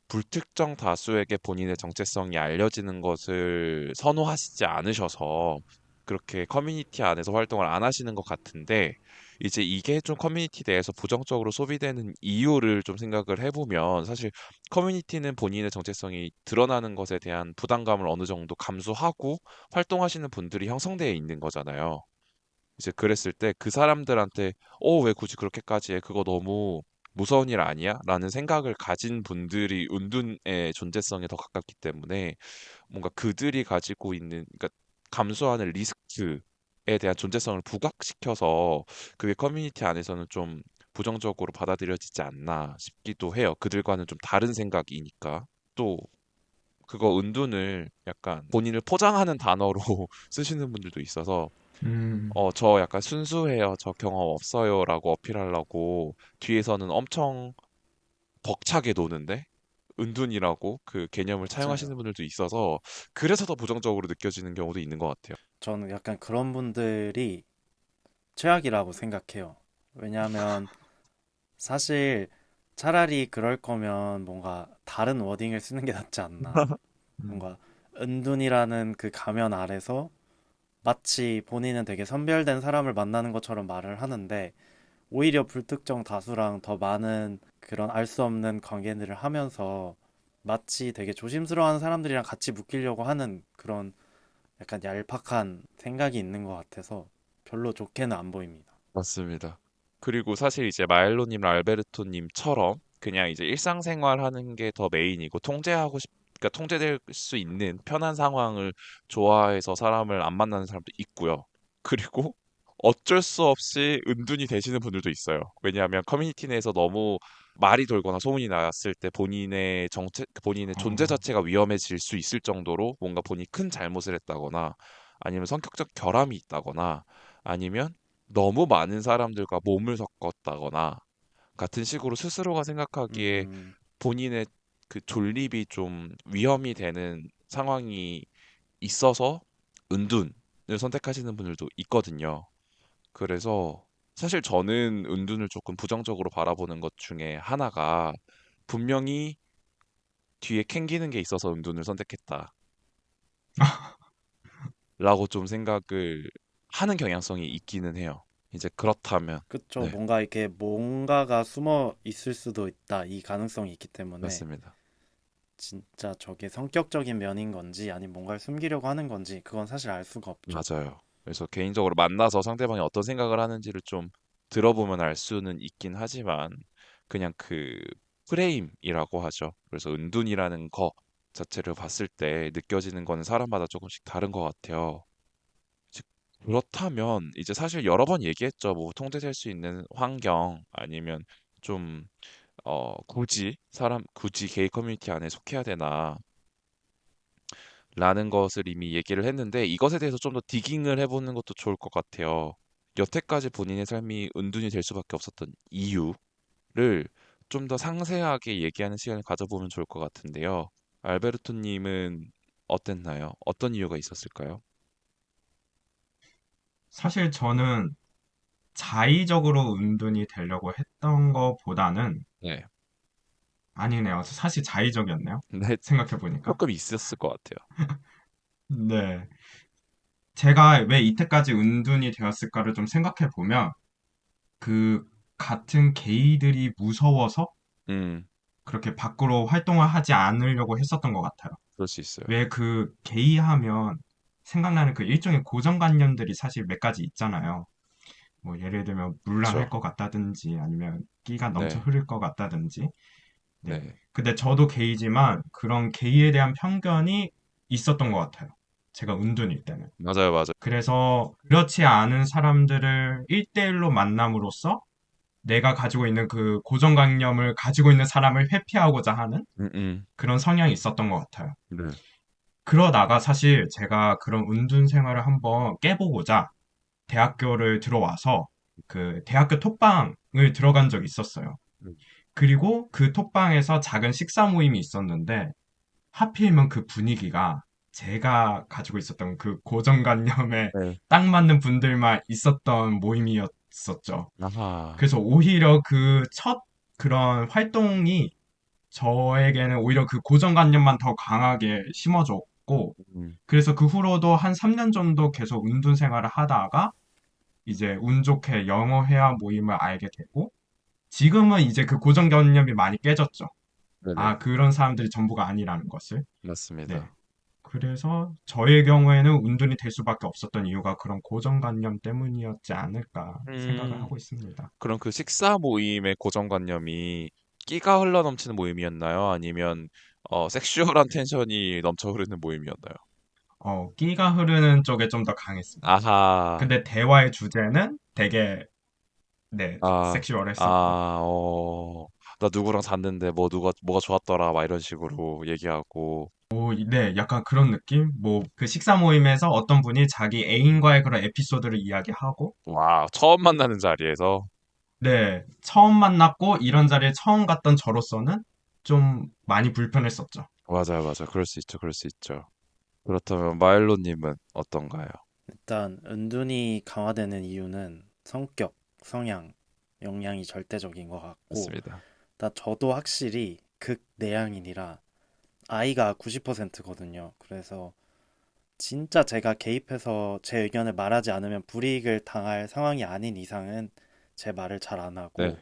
불특정 다수에게 본인의 정체성이 알려지는 것을 선호하시지 않으셔서 그렇게 커뮤니티 안에서 활동을 안 하시는 것 같은데, 이제 이게 좀 커뮤니티 내에서 부정적으로 소비되는 이유를 좀 생각을 해보면, 사실 커뮤니티는 본인의 정체성이 드러나는 것에 대한 부담감을 어느 정도 감수하고 활동하시는 분들이 형성되어 있는 거잖아요. 이제 그랬을 때 그 사람들한테 왜 굳이 그렇게까지 해? 그거 너무 무서운 일 아니야? 라는 생각을 가진 분들이 은둔의 존재성에 더 가깝기 때문에, 뭔가 그들이 가지고 있는, 그러니까 감수하는 리스크에 대한 존재성을 부각시켜서 그게 커뮤니티 안에서는 좀 부정적으로 받아들여지지 않나 싶기도 해요. 그들과는 좀 다른 생각이니까. 또 그거 은둔을 약간 본인을 포장하는 단어로 쓰시는 분들도 있어서, 음, 저 약간 순수해요. 저 경험 없어요라고 어필하려고 뒤에서는 엄청 벅차게 노는데 은둔이라고 그 개념을 차용하시는 맞아요. 분들도 있어서, 그래서 더 부정적으로 느껴지는 경우도 있는 것 같아요. 저는 약간 그런 분들이 최악이라고 생각해요. 왜냐하면 사실 차라리 그럴 거면 뭔가 다른 워딩을 쓰는 게 낫지 않나. 음, 뭔가 은둔이라는 그 가면 아래서 마치 본인은 되게 선별된 사람을 만나는 것처럼 말을 하는데 오히려 불특정 다수랑 더 많은 그런 알 수 없는 관계들을 하면서 마치 되게 조심스러워하는 사람들이랑 같이 묶이려고 하는 그런 약간 얄팍한 생각이 있는 것 같아서 별로 좋게는 안 보입니다. 맞습니다. 그리고 사실 이제 마엘로님, 알베르토님처럼 그냥 이제 일상생활 하는 게 더 메인이고 그러니까 통제될 수 있는 편한 상황을 좋아해서 사람을 안 만나는 사람도 있고요. 그리고 어쩔 수 없이 은둔이 되시는 분들도 있어요. 왜냐하면 커뮤니티 내에서 너무 말이 돌거나 소문이 났을 때 본인의 존재 어, 자체가 위험해질 수 있을 정도로 뭔가 본인이 큰 잘못을 했다거나 아니면 성격적 결함이 있다거나 아니면 너무 많은 사람들과 몸을 섞었다거나 같은 식으로 스스로가 생각하기에 음, 본인의 그 존립이 좀 위험이 되는 상황이 있어서 은둔을 선택하시는 분들도 있거든요. 그래서 사실 저는 은둔을 조금 부정적으로 바라보는 것 중에 하나가 분명히 뒤에 캥기는 게 있어서 은둔을 선택했다라고 좀 생각을 하는 경향성이 있기는 해요. 이제 그렇다면 그쵸. 네, 뭔가 이렇게 뭔가가 숨어 있을 수도 있다. 이 가능성이 있기 때문에 맞습니다. 진짜 저게 성격적인 면인 건지 아니면 뭔가를 숨기려고 하는 건지 그건 사실 알 수가 없죠. 맞아요. 그래서 개인적으로 만나서 상대방이 어떤 생각을 하는지를 좀 들어보면 알 수는 있긴 하지만 그냥 그 프레임이라고 하죠. 그래서 은둔이라는 거 자체를 봤을 때 느껴지는 거는 사람마다 조금씩 다른 것 같아요. 즉, 그렇다면 이제 사실 여러 번 얘기했죠. 뭐 통제될 수 있는 환경 아니면 좀 굳이 게이 커뮤니티 안에 속해야 되나 라는 것을 이미 얘기를 했는데 이것에 대해서 좀 더 디깅을 해보는 것도 좋을 것 같아요. 여태까지 본인의 삶이 은둔이 될 수밖에 없었던 이유를 좀 더 상세하게 얘기하는 시간을 가져보면 좋을 것 같은데요. 알베르토님은 어땠나요? 어떤 이유가 있었을까요? 사실 저는 자의적으로 은둔이 되려고 했던 것보다는 네, 아니네요. 사실 자의적이었네요. 네, 생각해보니까. 조금 있었을 것 같아요. 네. 제가 왜 이때까지 은둔이 되었을까를 좀 생각해보면, 그, 같은 게이들이 무서워서 음, 그렇게 밖으로 활동을 하지 않으려고 했었던 것 같아요. 그럴 수 있어요. 왜 그 게이 하면 생각나는 그 일종의 고정관념들이 사실 몇 가지 있잖아요. 뭐 예를 들면 물란할 그렇죠. 것 같다든지 아니면 끼가 넘쳐 네, 흐를 것 같다든지. 네. 네, 근데 저도 게이지만 그런 게이에 대한 편견이 있었던 것 같아요. 제가 은둔일 때는. 맞아요, 맞아요. 그래서 그렇지 않은 사람들을 1대1로 만남으로써 내가 가지고 있는 그 고정관념을 가지고 있는 사람을 회피하고자 하는 그런 성향이 있었던 것 같아요. 네, 그러다가 사실 제가 그런 은둔 생활을 한번 깨보고자 대학교를 들어와서 그 대학교 톡방을 들어간 적이 있었어요. 음, 그리고 그 톡방에서 작은 식사 모임이 있었는데 하필이면 그 분위기가 제가 가지고 있었던 그 고정관념에 네. 딱 맞는 분들만 있었던 모임이었었죠. 아하, 그래서 오히려 그 첫 그런 활동이 저에게는 오히려 그 고정관념만 더 강하게 심어줬고, 음, 그래서 그 후로도 한 3년 정도 계속 운동 생활을 하다가 이제 운 좋게 영어 회화 모임을 알게 되고, 지금은 이제 그 고정관념이 많이 깨졌죠. 네네, 아, 그런 사람들이 전부가 아니라는 것을. 네. 맞습니다. 그래서 저의 경우에는 운둔이 될 수밖에 없었던 이유가 그런 고정관념 때문이었지 않을까 생각을 음, 하고 있습니다. 그럼 그 식사 모임의 고정관념이 끼가 흘러넘치는 모임이었나요? 아니면 섹슈얼한 텐션이 넘쳐 흐르는 모임이었나요? 끼가 흐르는 쪽에 좀 더 강했습니다. 아하, 근데 대화의 주제는 되게, 네, 아, 섹슈얼했었고, 아, 나 누구랑 잤는데 뭐가 좋았더라, 막 이런 식으로 얘기하고, 네, 약간 그런 느낌? 뭐, 그 식사 모임에서 어떤 분이 자기 애인과의 그런 에피소드를 이야기하고, 와, 처음 만나는 자리에서, 네, 처음 만났고 이런 자리에 처음 갔던 저로서는 좀 많이 불편했었죠. 맞아요, 맞아요. 그럴 수 있죠, 그럴 수 있죠. 그렇다면 마일로님은 어떤가요? 일단 은둔이 강화되는 이유는 성격, 성향, 역량이 절대적인 것 같고 맞습니다. 일단 저도 확실히 극내향인이라 I가 90%거든요. 그래서 진짜 제가 개입해서 제 의견을 말하지 않으면 불이익을 당할 상황이 아닌 이상은 제 말을 잘 안 네, 하고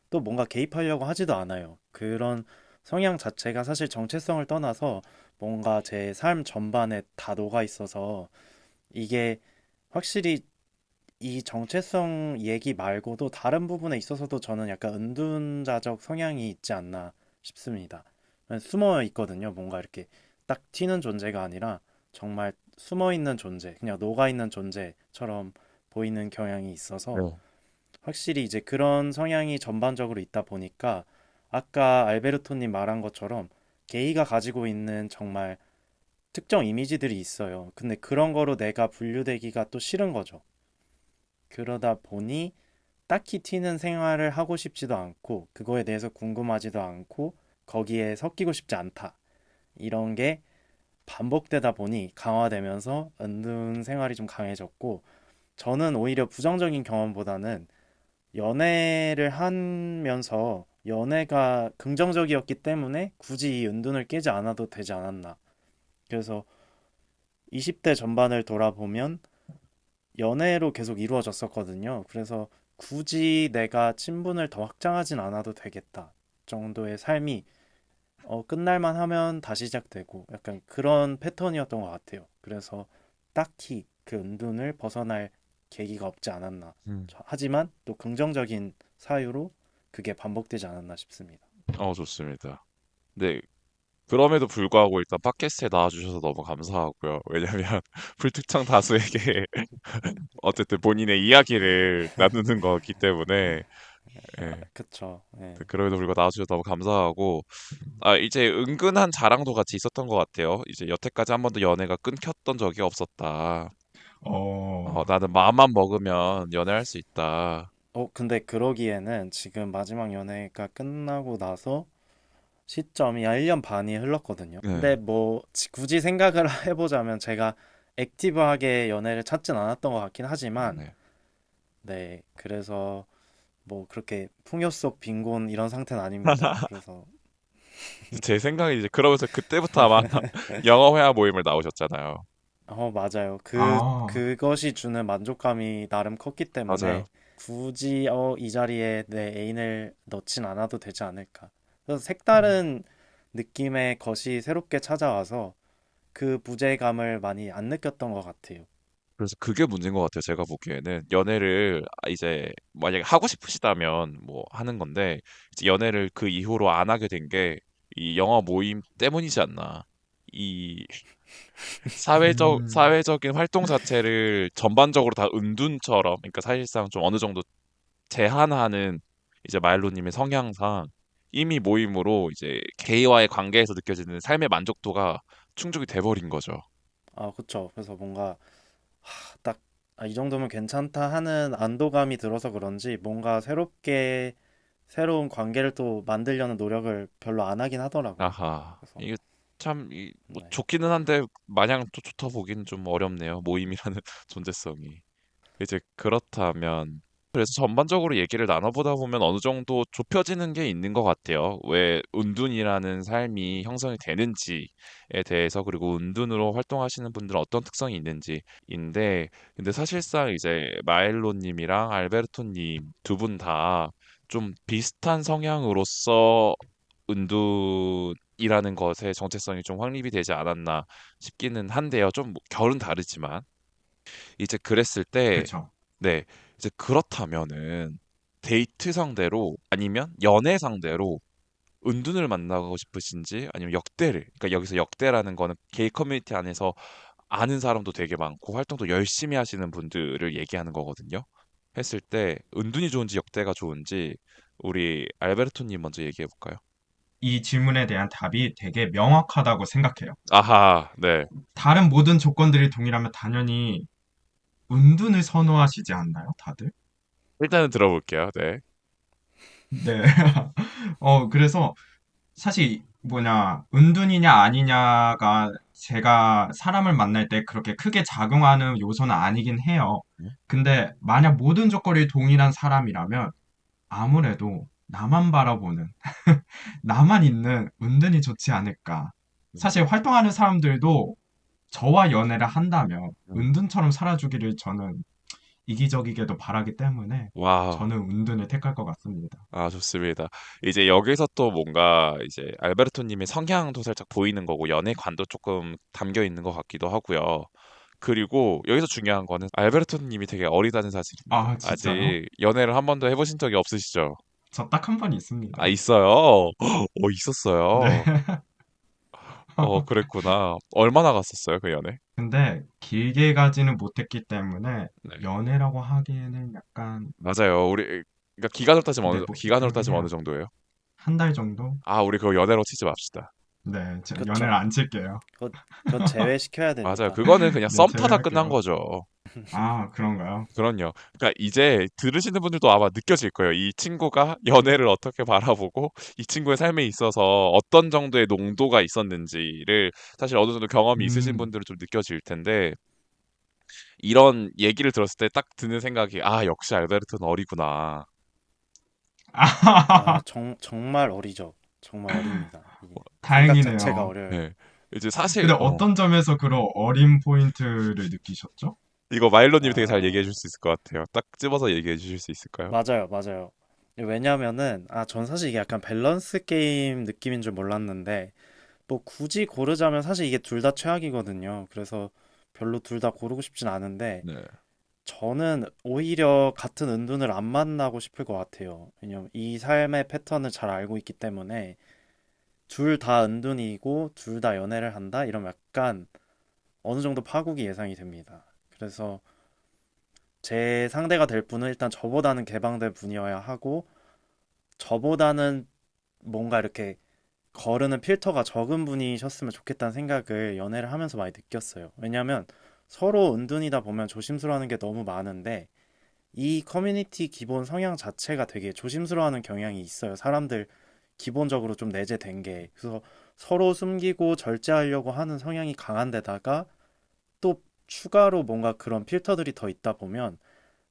또 뭔가 개입하려고 하지도 않아요. 그런 성향 자체가 사실 정체성을 떠나서 뭔가 제 삶 전반에 다 녹아 있어서 이게 확실히 이 정체성 얘기 말고도 다른 부분에 있어서도 저는 약간 은둔자적 성향이 있지 않나 싶습니다. 숨어 있거든요. 뭔가 이렇게 딱 튀는 존재가 아니라 정말 숨어 있는 존재, 그냥 녹아 있는 존재처럼 보이는 경향이 있어서 네. 확실히 이제 그런 성향이 전반적으로 있다 보니까 아까 알베르토님 말한 것처럼 게이가 가지고 있는 정말 특정 이미지들이 있어요. 근데 그런 거로 내가 분류되기가 또 싫은 거죠. 그러다 보니 딱히 튀는 생활을 하고 싶지도 않고 그거에 대해서 궁금하지도 않고 거기에 섞이고 싶지 않다. 이런 게 반복되다 보니 강화되면서 은둔 생활이 좀 강해졌고 저는 오히려 부정적인 경험보다는 연애를 하면서 연애가 긍정적이었기 때문에 굳이 이 은둔을 깨지 않아도 되지 않았나. 그래서 20대 전반을 돌아보면 연애로 계속 이루어졌었거든요. 그래서 굳이 내가 친분을 더 확장하진 않아도 되겠다 정도의 삶이 끝날만 하면 다시 시작되고 약간 그런 패턴이었던 것 같아요. 그래서 딱히 그 은둔을 벗어날 계기가 없지 않았나. 음. 하지만 또 긍정적인 사유로 그게 반복되지 않았나 싶습니다. 좋습니다. 네, 그럼에도 불구하고 일단 팟캐스트에 나와주셔서 너무 감사하고요. 왜냐면 불특정 다수에게 어쨌든 본인의 이야기를 나누는 거기 때문에 예, 그쵸. 예. 그럼에도 불구하고 나와주셔서 너무 감사하고 이제 은근한 자랑도 같이 있었던 것 같아요. 이제 여태까지 한 번도 연애가 끊겼던 적이 없었다. 어, 나는 마음만 먹으면 연애할 수 있다. 근데 그러기에는 지금 마지막 연애가 끝나고 나서 시점이 1년 반이 흘렀거든요. 네, 근데 뭐 굳이 생각을 해보자면 제가 액티브하게 연애를 찾진 않았던 것 같긴 하지만 네. 네, 그래서 뭐 그렇게 풍요 속 빈곤 이런 상태는 아닙니다. 그래서 제 생각에 이제 그러면서 그때부터 아마 영어 회화 모임을 나오셨잖아요. 맞아요. 아, 그것이 주는 만족감이 나름 컸기 맞아요. 때문에 굳이 이 자리에 내 애인을 넣진 않아도 되지 않을까. 그래서 색다른 느낌의 것이 새롭게 찾아와서 그 무게감을 많이 안 느꼈던 것 같아요. 그래서 그게 문제인 것 같아요. 제가 보기에는 연애를 이제 만약에 하고 싶으시다면 뭐 하는 건데 이제 연애를 그 이후로 안 하게 된 게 이 영어 모임 때문이지 않나. 이 음, 사회적인 활동 자체를 전반적으로 다 은둔처럼, 그러니까 사실상 좀 어느 정도 제한하는 이제 마일로님의 성향상 이미 모임으로 이제 게이와의 관계에서 느껴지는 삶의 만족도가 충족이 돼버린 거죠. 그쵸. 그래서 뭔가 딱, 이 정도면 괜찮다 하는 안도감이 들어서 그런지 뭔가 새로운 관계를 또 만들려는 노력을 별로 안 하긴 하더라고요. 아하, 그래서, 이게 참 뭐 네. 좋기는 한데 마냥 또 좋다 보기는 좀 어렵네요. 모임이라는 존재성이. 이제 그렇다면 그래서 전반적으로 얘기를 나눠보다 보면 어느 정도 좁혀지는 게 있는 것 같아요. 왜 운둔이라는 삶이 형성이 되는지에 대해서, 그리고 운둔으로 활동하시는 분들은 어떤 특성이 있는지인데, 근데 사실상 이제 마엘로님이랑 알베르토님 두 분 다 좀 비슷한 성향으로서 은둔이라는 것의 정체성이 좀 확립이 되지 않았나 싶기는 한데요. 좀 결은 다르지만 이제 그랬을 때 그쵸. 네. 이제 그렇다면은 데이트 상대로 아니면 연애 상대로 은둔을 만나고 싶으신지, 아니면 역대를, 그러니까 여기서 역대라는 거는 게이 커뮤니티 안에서 아는 사람도 되게 많고 활동도 열심히 하시는 분들을 얘기하는 거거든요. 했을 때 은둔이 좋은지 역대가 좋은지 우리 알베르토님 먼저 얘기해 볼까요? 이 질문에 대한 답이 되게 명확하다고 생각해요. 아하, 네. 다른 모든 조건들이 동일하면 당연히 은둔을 선호하시지 않나요, 다들? 일단은 들어볼게요. 네. 네. 그래서 사실 은둔이냐 아니냐가 제가 사람을 만날 때 그렇게 크게 작용하는 요소는 아니긴 해요. 네. 근데 만약 모든 조건이 동일한 사람이라면 아무래도 나만 바라보는, 나만 있는 은둔이 좋지 않을까. 사실 활동하는 사람들도 저와 연애를 한다면 음. 은둔처럼 살아주기를 저는 이기적이게도 바라기 때문에 와. 저는 은둔을 택할 것 같습니다. 좋습니다. 이제 여기서 또 뭔가 이제 알베르토님의 성향도 살짝 보이는 거고 연애관도 조금 담겨 있는 것 같기도 하고요. 그리고 여기서 중요한 거는 알베르토님이 되게 어리다는 사실입니다. 아, 진짜요? 아직 연애를 한 번도 해보신 적이 없으시죠? 저 딱 한 번 있습니다. 있어요. 있었어요. 네. 그랬구나. 얼마나 갔었어요, 그 연애? 근데 길게 가지는 못했기 때문에 네. 연애라고 하기에는 약간, 맞아요. 그러니까 네, 뭐, 기간으로 그러긴 따지면 어느 해요. 정도예요? 한 달 정도? 아, 우리 그거 연애로 치지 맙시다. 네, 제가 연애를 그쵸. 안 칠게요. 그거 제외시켜야 맞아요. 됩니다. 그거는 그냥 네, 썸 타다 끝난 제외할게요. 거죠. 아, 그런가요? 그럼요. 그러니까 이제 들으시는 분들도 아마 느껴질 거예요. 이 친구가 연애를 어떻게 바라보고 이 친구의 삶에 있어서 어떤 정도의 농도가 있었는지를 사실 어느 정도 경험이 있으신 음, 분들은 좀 느껴질 텐데 이런 얘기를 들었을 때 딱 드는 생각이 아, 역시 알베르토는 어리구나. 아, 아, 정말 어리죠. 정말 어립니다. 이게 생각 자체가 다행이네요. 어려요. 네. 이제 사실 근데 어떤 점에서 그런 어린 포인트를 느끼셨죠? 이거 마일로님이 되게 잘 얘기해 아, 줄 수 있을 것 같아요. 딱 집어서 얘기해 주실 수 있을까요? 맞아요, 맞아요. 왜냐면은, 전 사실 이게 약간 밸런스 게임 느낌인 줄 몰랐는데, 뭐 굳이 고르자면 사실 이게 둘 다 최악이거든요. 그래서 별로 둘 다 고르고 싶진 않은데, 네. 저는 오히려 같은 은둔을 안 만나고 싶을 것 같아요. 왜냐면 이 삶의 패턴을 잘 알고 있기 때문에, 둘 다 은둔이고, 둘 다 연애를 한다? 이러면 약간 어느 정도 파국이 예상이 됩니다. 그래서 제 상대가 될 분은 일단 저보다는 개방된 분이어야 하고, 저보다는 뭔가 이렇게 거르는 필터가 적은 분이셨으면 좋겠다는 생각을 연애를 하면서 많이 느꼈어요. 왜냐하면 서로 은둔이다 보면 조심스러워하는 게 너무 많은데 이 커뮤니티 기본 성향 자체가 되게 조심스러워하는 경향이 있어요. 사람들 기본적으로 좀 내재된 게. 그래서 서로 숨기고 절제하려고 하는 성향이 강한 데다가 또 추가로 뭔가 그런 필터들이 더 있다 보면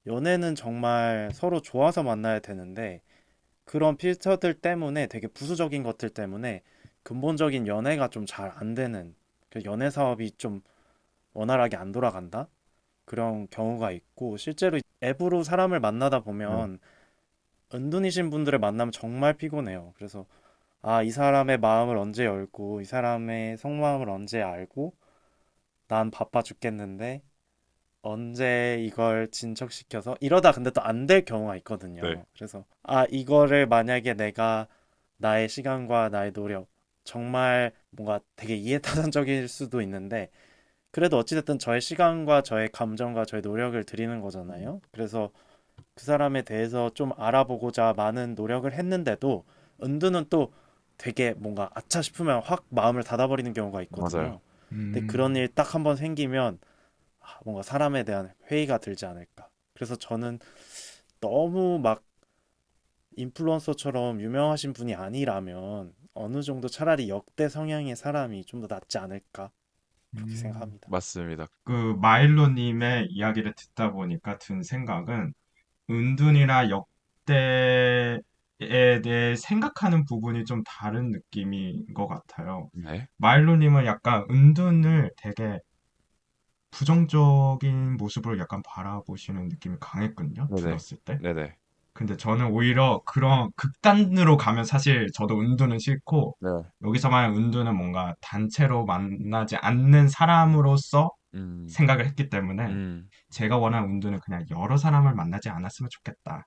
연애는 정말 서로 좋아서 만나야 되는데 그런 필터들 때문에 되게 부수적인 것들 때문에 근본적인 연애가 좀 잘 안 되는 그 연애 사업이 좀 원활하게 안 돌아간다 그런 경우가 있고 실제로 앱으로 사람을 만나다 네. 보면 은둔이신 분들을 만나면 정말 피곤해요. 그래서 이 사람의 마음을 언제 열고 이 사람의 속마음을 언제 알고 난 바빠 죽겠는데 언제 이걸 진척시켜서 이러다 근데 또 안 될 경우가 네. 있거든요. 그래서 이거를 만약에 내가 나의 시간과 나의 노력 정말 뭔가 되게 이해타산적일 수도 있는데 그래도 어찌됐든 저의 시간과 저의 감정과 저의 노력을 드리는 거잖아요. 그래서 그 사람에 대해서 좀 알아보고자 많은 노력을 했는데도 은두는 또 되게 뭔가 아차 싶으면 확 마음을 닫아버리는 경우가 맞아요. 있거든요. 근데 그런 음, 일 딱 한 번 생기면 뭔가 사람에 대한 회의가 들지 않을까. 그래서 저는 너무 막 인플루언서처럼 유명하신 분이 아니라면 어느 정도 차라리 역대 성향의 사람이 좀 더 낫지 않을까 그렇게 음. 생각합니다. 맞습니다. 그 마일로님의 이야기를 듣다 보니까 든 생각은 은둔이나 역대에 대해 생각하는 부분이 좀 다른 느낌인 것 같아요. 네. 마일로님은 약간 은둔을 되게 부정적인 모습으로 약간 바라보시는 느낌이 강했거든요. 네네. 들었을 때. 네네. 근데 저는 오히려 그런 극단으로 가면 사실 저도 은둔은 싫고, 네. 여기서 말하는 은둔은 뭔가 단체로 만나지 않는 사람으로서 음. 생각을 했기 때문에 음. 제가 원하는 운동은 그냥 여러 사람을 만나지 않았으면 좋겠다.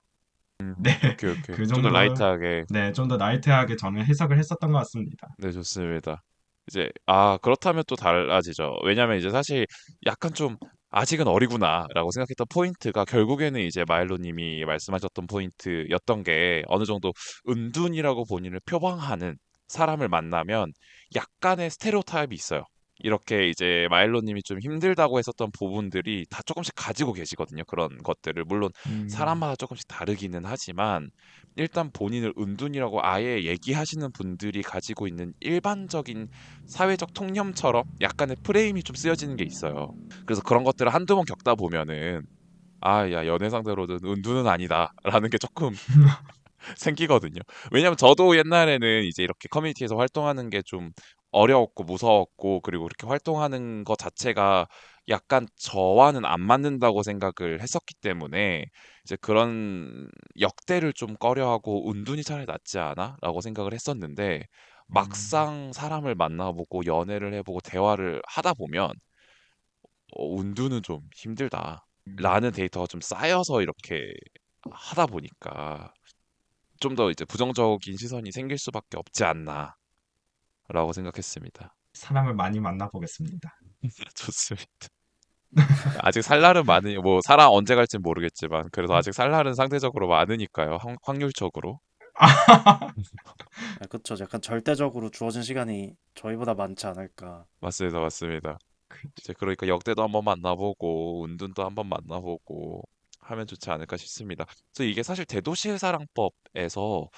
네, 오케이, 오케이. 그 좀 더 정도, 라이트하게. 네, 좀 더 나이트하게 저는 해석을 했었던 것 같습니다. 네, 좋습니다. 이제 그렇다면 또 달라지죠. 왜냐면 이제 사실 약간 좀 아직은 어리구나라고 생각했던 포인트가 결국에는 이제 마일로 님이 말씀하셨던 포인트였던 게 어느 정도 은둔이라고 본인을 표방하는 사람을 만나면 약간의 스테레오타입이 있어요. 이렇게 이제 마일로 님이 좀 힘들다고 했었던 부분들이 다 조금씩 가지고 계시거든요. 그런 것들을. 물론 음, 사람마다 조금씩 다르기는 하지만 일단 본인을 은둔이라고 아예 얘기하시는 분들이 가지고 있는 일반적인 사회적 통념처럼 약간의 프레임이 좀 쓰여지는 게 있어요. 그래서 그런 것들을 한두 번 겪다 보면은 야, 연애 상대로는 은둔은 아니다라는 게 조금 생기거든요. 왜냐면 저도 옛날에는 이제 이렇게 커뮤니티에서 활동하는 게 좀 어려웠고 무서웠고 그리고 그렇게 활동하는 것 자체가 약간 저와는 안 맞는다고 생각을 했었기 때문에 이제 그런 역대를 좀 꺼려하고 은둔히 차라리 낫지 않아? 라고 생각을 했었는데 음, 막상 사람을 만나보고 연애를 해보고 대화를 하다 보면 은둔은 좀 힘들다. 음, 라는 데이터가 좀 쌓여서 이렇게 하다 보니까 좀 더 이제 부정적인 시선이 생길 수밖에 없지 않나라고 생각했습니다. 사람을 많이 만나보겠습니다. 좋습니다. 아직 살 날은 많으니 뭐 사람 언제 갈진 모르겠지만 그래도 아직 살 날은 상대적으로 많으니까요. 확률적으로. 아, 그쵸. 약간 절대적으로 주어진 시간이 저희보다 많지 않을까. 맞습니다, 맞습니다. 그- 이제 그러니까 역대도 한번 만나보고 은둔도 한번 만나보고 하면 좋지 않을까 싶습니다. 그래서 이게 사실 대도시의 사랑법에서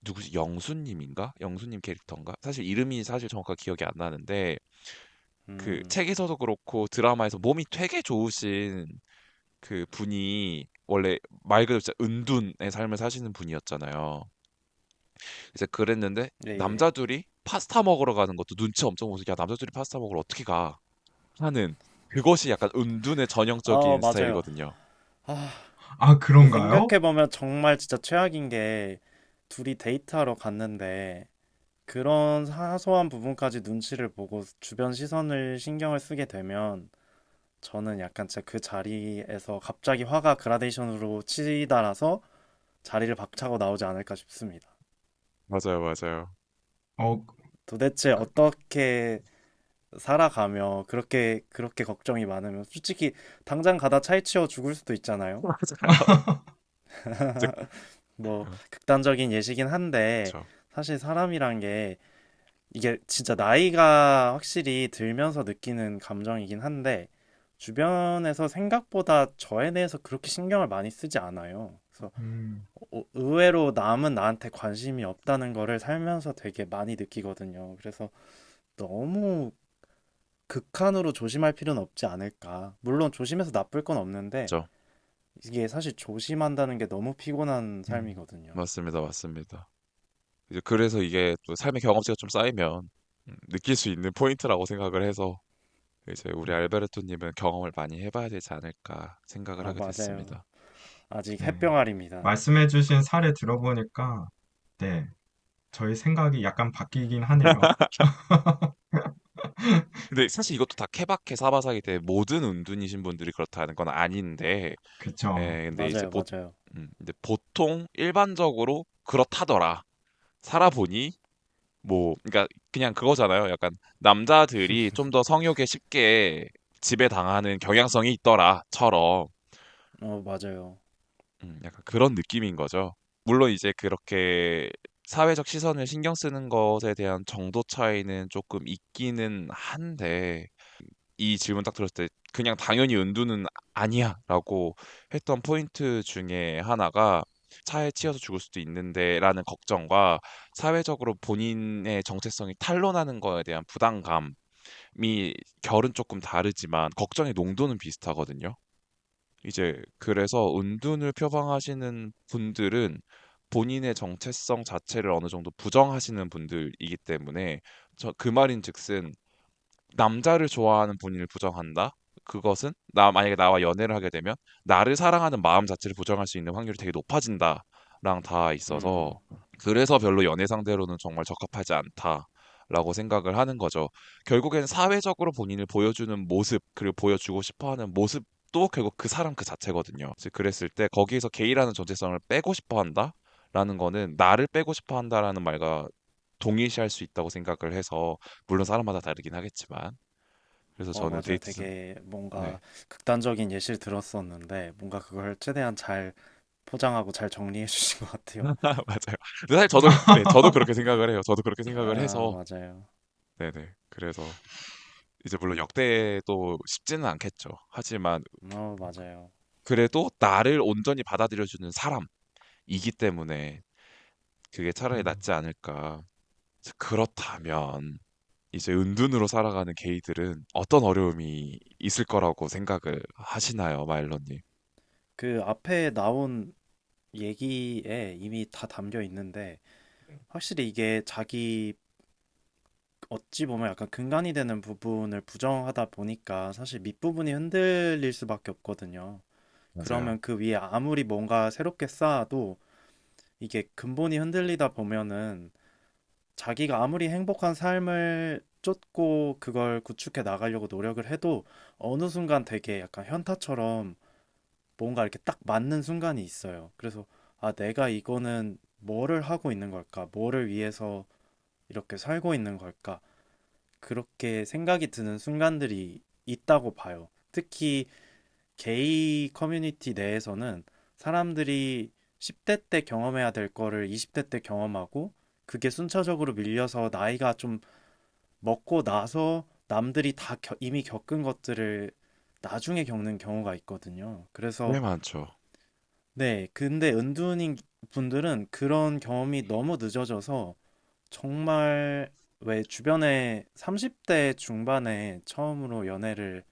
누구지 영수님인가? 영수님 캐릭터인가? 사실 이름이 사실 정확하게 기억이 안 나는데 그 음, 책에서도 그렇고 드라마에서 몸이 되게 좋으신 그 분이 원래 말 그대로 진짜 은둔의 삶을 사시는 분이었잖아요. 이제 그랬는데 예, 예. 남자들이 파스타 먹으러 가는 것도 눈치 엄청 보고 야 남자들이 파스타 먹으러 어떻게 가? 하는 그것이 약간 은둔의 아, 전형적인 맞아요. 스타일이거든요. 아, 아, 근데 그런가요? 생각해보면 정말 진짜 최악인 게 둘이 데이트하러 갔는데 그런 사소한 부분까지 눈치를 보고 주변 시선을 신경을 쓰게 되면 저는 약간 진짜 그 자리에서 갑자기 화가 그라데이션으로 치달아서 자리를 박차고 나오지 않을까 싶습니다. 맞아요, 맞아요. 어, 도대체 어떻게 살아가며 그렇게 걱정이 많으면 솔직히 당장 가다 차에 치여 죽을 수도 있잖아요. 맞아요. 이제 뭐 극단적인 예시긴 한데 그쵸. 사실 사람이란 게 이게 진짜 나이가 확실히 들면서 느끼는 감정이긴 한데 주변에서 생각보다 저에 대해서 그렇게 신경을 많이 쓰지 않아요. 그래서 음, 의외로 남은 나한테 관심이 없다는 거를 살면서 되게 많이 느끼거든요. 그래서 너무 극한으로 조심할 필요는 없지 않을까. 물론 조심해서 나쁠 건 없는데 그쵸. 이게 사실 조심한다는 게 너무 피곤한 음. 삶이거든요. 맞습니다, 맞습니다. 이제 그래서 이게 또 삶의 경험치가 좀 쌓이면 느낄 수 있는 포인트라고 생각을 해서 이제 우리 알베르토님은 경험을 많이 해봐야 되지 않을까 생각을 아, 하게 맞아요. 됐습니다. 아직 네. 햇병아리입니다. 말씀해주신 사례 들어보니까, 네, 저희 생각이 약간 바뀌긴 하네요. 근데 사실 이것도 다 케바케 사바사기 때문에 모든 은둔이신 분들이 그렇다는 건 아닌데, 그쵸. 근데 이제 맞아요, 맞아요. 근데 보통 일반적으로 그렇다더라. 살아보니 뭐, 그러니까 그냥 그거잖아요. 약간 남자들이 좀 더 성욕에 쉽게 지배당하는 경향성이 있더라처럼, 맞아요. 약간 그런 느낌인 거죠. 물론 이제 그렇게 사회적 시선을 신경 쓰는 것에 대한 정도 차이는 조금 있기는 한데. 이 질문 딱 들었을 때 그냥 당연히 은두는 아니야라고 했던 포인트 중에 하나가 차에 치여서 죽을 수도 있는데라는 걱정과 사회적으로 본인의 정체성이 탄로나는 거에 대한 부담감이 결은 조금 다르지만 걱정의 농도는 비슷하거든요. 이제 그래서 은둔을 표방하시는 분들은 본인의 정체성 자체를 어느 정도 부정하시는 분들이기 때문에 그 말인즉슨 남자를 좋아하는 본인을 부정한다? 그것은 나 만약에 나와 연애를 하게 되면 나를 사랑하는 마음 자체를 부정할 수 있는 확률이 되게 높아진다랑 다 있어서 음, 그래서 별로 연애 상대로는 정말 적합하지 않다라고 생각을 하는 거죠. 결국엔 사회적으로 본인을 보여주는 모습 그리고 보여주고 싶어하는 모습도 결국 그 사람 그 자체거든요. 즉 그랬을 때 거기에서 게이라는 존재성을 빼고 싶어 한다라는 거는 나를 빼고 싶어 한다라는 말과 동일시할 수 있다고 생각을 해서 물론 사람마다 다르긴 하겠지만 그래서 저는 맞아요. 데이트 중 되게 네. 뭔가 극단적인 예시를 들었었는데 뭔가 그걸 최대한 잘 포장하고 잘 정리해 주신 것 같아요. 맞아요. 근데 사실 저도 그렇게 생각을 해요. 저도 그렇게 생각을 아, 해서 맞아요. 네네. 그래서 이제 물론 역대도 쉽지는 않겠죠. 하지만 맞아요. 그래도 나를 온전히 받아들여주는 사람이기 때문에 그게 차라리 음, 낫지 않을까. 그렇다면 이제 은둔으로 살아가는 게이들은 어떤 어려움이 있을 거라고 생각을 하시나요, 마일런님? 그 앞에 나온 얘기에 이미 다 담겨 있는데 확실히 이게 자기 어찌 보면 약간 근간이 되는 부분을 부정하다 보니까 사실 밑부분이 흔들릴 수밖에 없거든요. 맞아요. 그러면 그 위에 아무리 뭔가 새롭게 쌓아도 이게 근본이 흔들리다 보면은 자기가 아무리 행복한 삶을 쫓고 그걸 구축해 나가려고 노력을 해도 어느 순간 되게 약간 현타처럼 뭔가 이렇게 딱 맞는 순간이 있어요. 그래서 아, 내가 이거는 뭐를 하고 있는 걸까? 뭐를 위해서 이렇게 살고 있는 걸까? 그렇게 생각이 드는 순간들이 있다고 봐요. 특히 게이 커뮤니티 내에서는 사람들이 10대 때 경험해야 될 거를 20대 때 경험하고 그게 순차적으로 밀려서 나이가 좀 먹고 나서 남들이 다 이미 겪은 것들을 나중에 겪는 경우가 있거든요. 그래서 꽤 많죠. 네, 근데 은둔인 분들은 그런 경험이 너무 늦어져서 정말 왜 주변에 30대 중반에 처음으로 연애를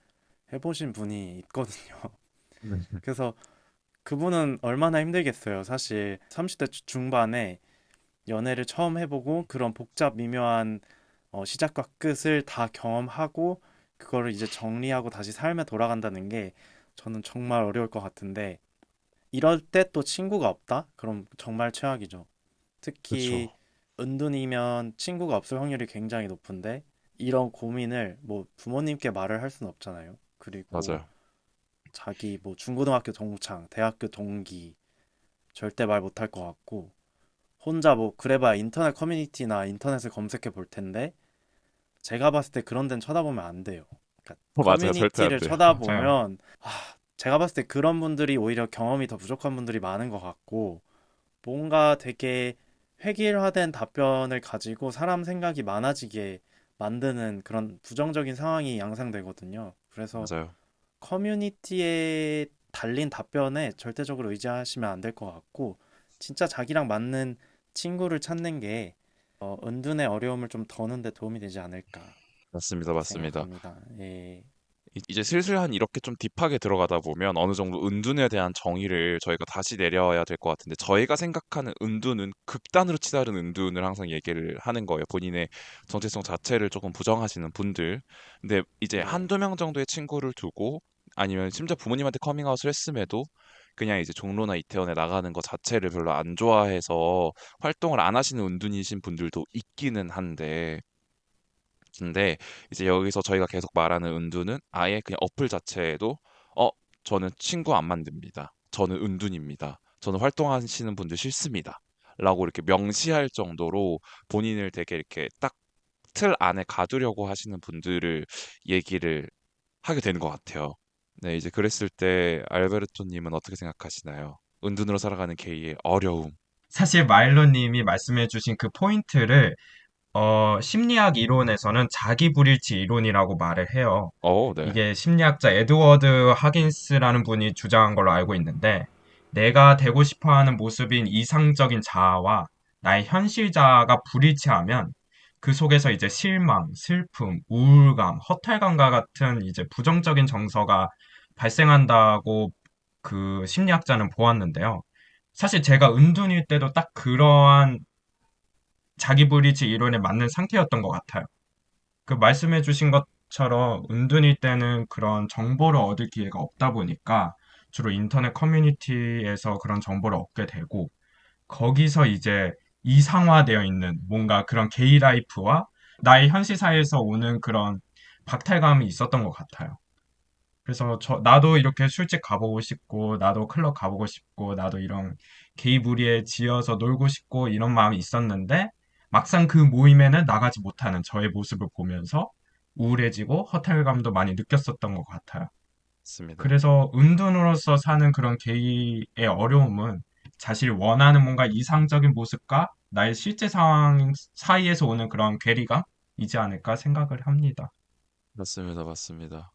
해보신 분이 있거든요. 네. 그래서 그분은 얼마나 힘들겠어요. 사실 30대 중반에 연애를 처음 해보고 그런 복잡 미묘한 시작과 끝을 다 경험하고 그거를 이제 정리하고 다시 삶에 돌아간다는 게 저는 정말 어려울 것 같은데 이럴 때 또 친구가 없다? 그럼 정말 최악이죠. 특히 그쵸. 은둔이면 친구가 없을 확률이 굉장히 높은데 이런 고민을 뭐 부모님께 말을 할 수는 없잖아요. 그리고 맞아요. 자기 뭐 중고등학교 동창, 대학교 동기 절대 말 못할 것 같고 혼자 뭐 그래봐야 인터넷 커뮤니티나 인터넷을 검색해 볼 텐데 제가 봤을 때 그런 데는 쳐다보면 안 돼요. 그러니까 맞아요. 절대 안 커뮤니티를 돼요. 맞아요. 쳐다보면 제가 봤을 때 그런 분들이 오히려 경험이 더 부족한 분들이 많은 것 같고 뭔가 되게 획일화된 답변을 가지고 사람 생각이 많아지게 만드는 그런 부정적인 상황이 양상되거든요. 그래서 맞아요. 커뮤니티에 달린 답변에 절대적으로 의지하시면 안 될 것 같고 진짜 자기랑 맞는 친구를 찾는 게 은둔의 어려움을 좀 더는 데 도움이 되지 않을까 맞습니다. 그렇게 맞습니다. 생각합니다. 예. 이제 슬슬 한 이렇게 좀 딥하게 들어가다 보면 어느 정도 은둔에 대한 정의를 저희가 다시 내려야 될 것 같은데 저희가 생각하는 은둔은 극단으로 치달은 은둔을 항상 얘기를 하는 거예요. 본인의 정체성 자체를 조금 부정하시는 분들. 근데 이제 네. 한두 명 정도의 친구를 두고 아니면 심지어 부모님한테 커밍아웃을 했음에도 그냥 이제 종로나 이태원에 나가는 것 자체를 별로 안 좋아해서 활동을 안 하시는 은둔이신 분들도 있기는 한데 근데 이제 여기서 저희가 계속 말하는 은둔은 아예 그냥 어플 자체에도 어 저는 친구 안 만듭니다. 저는 은둔입니다. 저는 활동하시는 분들 싫습니다. 라고 이렇게 명시할 정도로 본인을 되게 이렇게 딱 틀 안에 가두려고 하시는 분들을 얘기를 하게 되는 것 같아요. 네, 이제 그랬을 때 알베르토님은 어떻게 생각하시나요? 은둔으로 살아가는 게이의 어려움. 사실 마일로님이 말씀해주신 그 포인트를 심리학 이론에서는 자기 불일치 이론이라고 말을 해요. 네. 이게 심리학자 에드워드 하긴스라는 분이 주장한 걸로 알고 있는데, 내가 되고 싶어 하는 모습인 이상적인 자아와 나의 현실 자아가 불일치하면 그 속에서 이제 실망, 슬픔, 우울감, 허탈감과 같은 이제 부정적인 정서가 발생한다고 그 심리학자는 보았는데요. 사실 제가 은둔일 때도 딱 그러한 자기 불일치 이론에 맞는 상태였던 것 같아요. 그 말씀해주신 것처럼 은둔일 때는 그런 정보를 얻을 기회가 없다 보니까 주로 인터넷 커뮤니티에서 그런 정보를 얻게 되고 거기서 이제 이상화되어 있는 뭔가 그런 게이 라이프와 나의 현실 사회에서 오는 그런 박탈감이 있었던 것 같아요. 그래서 나도 이렇게 술집 가보고 싶고, 나도 클럽 가보고 싶고, 나도 이런 게이 무리에 지어서 놀고 싶고, 이런 마음이 있었는데, 막상 그 모임에는 나가지 못하는 저의 모습을 보면서 우울해지고 허탈감도 많이 느꼈었던 것 같아요. 맞습니다. 그래서 은둔으로서 사는 그런 게이의 어려움은 자신이 원하는 뭔가 이상적인 모습과 나의 실제 상황 사이에서 오는 그런 괴리감이지 않을까 생각을 합니다. 맞습니다. 맞습니다.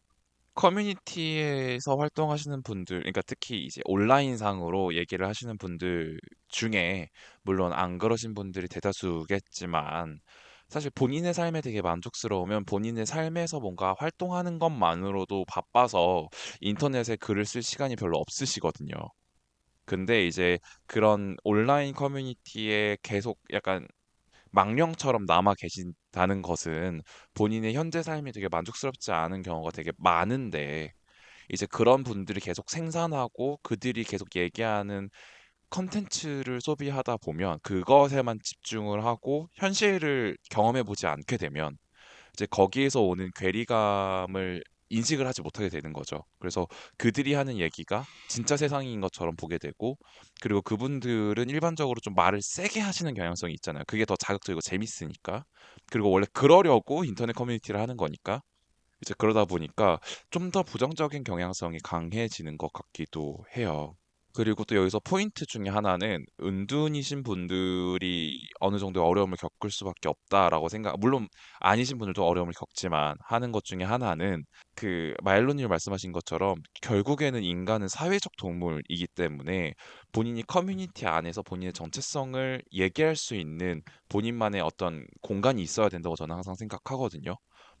커뮤니티에서 활동하시는 분들, 그러니까 특히 이제 온라인상으로 얘기를 하시는 분들 중에 물론 안 그러신 분들이 대다수겠지만 사실 본인의 삶에 되게 만족스러우면 본인의 삶에서 뭔가 활동하는 것만으로도 바빠서 인터넷에 글을 쓸 시간이 별로 없으시거든요. 근데 이제 그런 온라인 커뮤니티에 계속 약간 망령처럼 남아 계신다는 것은 본인의 현재 삶이 되게 만족스럽지 않은 경우가 되게 많은데 이제 그런 분들이 계속 생산하고 그들이 계속 얘기하는 컨텐츠를 소비하다 보면 그것에만 집중을 하고 현실을 경험해 보지 않게 되면 이제 거기에서 오는 괴리감을 인식을 하지 못하게 되는 거죠. 그래서 그들이 하는 얘기가 진짜 세상인 것처럼 보게 되고, 그리고 그분들은 일반적으로 좀 말을 세게 하시는 경향성이 있잖아요. 그게 더 자극적이고 재밌으니까. 그리고 원래 그러려고 인터넷 커뮤니티를 하는 거니까. 이제 그러다 보니까 좀 더 부정적인 경향성이 강해지는 것 같기도 해요. 그리고 또 여기서 포인트 중에 하나는 은둔이신 분들이 어느 정도 어려움을 겪을 수밖에 없다라고 생각, 물론 아니신 분들도 어려움을 겪지만 하는 것 중에 하나는 그 마일로님 말씀하신 것처럼 결국에는 인간은 사회적 동물이기 때문에 본인이 커뮤니티 안에서 본인의 정체성을 얘기할 수 있는 본인만의 어떤 공간이 있어야 된다고 저는 항상 생각하거든요.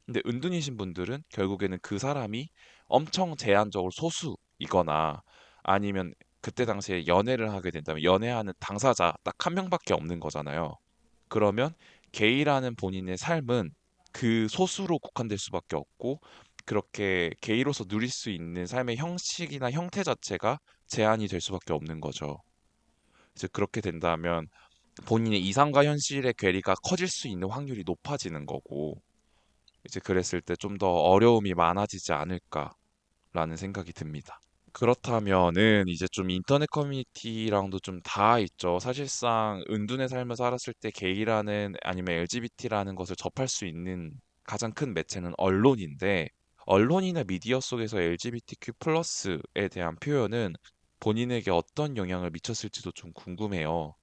근데 은둔이신 분들은 결국에는 그 사람이 엄청 제한적으로 소수이거나 아니면 그때 당시에 연애를 하게 된다면 연애하는 당사자 딱 한 명밖에 없는 거잖아요. 그러면 게이라는 본인의 삶은 그 소수로 국한될 수밖에 없고 그렇게 게이로서 누릴 수 있는 삶의 형식이나 형태 자체가 제한이 될 수밖에 없는 거죠. 이제 그렇게 된다면 본인의 이상과 현실의 괴리가 커질 수 있는 확률이 높아지는 거고 이제 그랬을 때 좀 더 어려움이 많아지지 않을까라는 생각이 듭니다. 그렇다면은 이제 좀 인터넷 커뮤니티랑도 좀 다 있죠. 사실상 은둔의 삶을 살았을 때 게이라는 아니면 LGBT라는 것을 접할 수 있는 가장 큰 매체는 언론인데 언론이나 미디어 속에서 LGBTQ 플러스에 대한 표현은 본인에게 어떤 영향을 미쳤을지도 좀 궁금해요.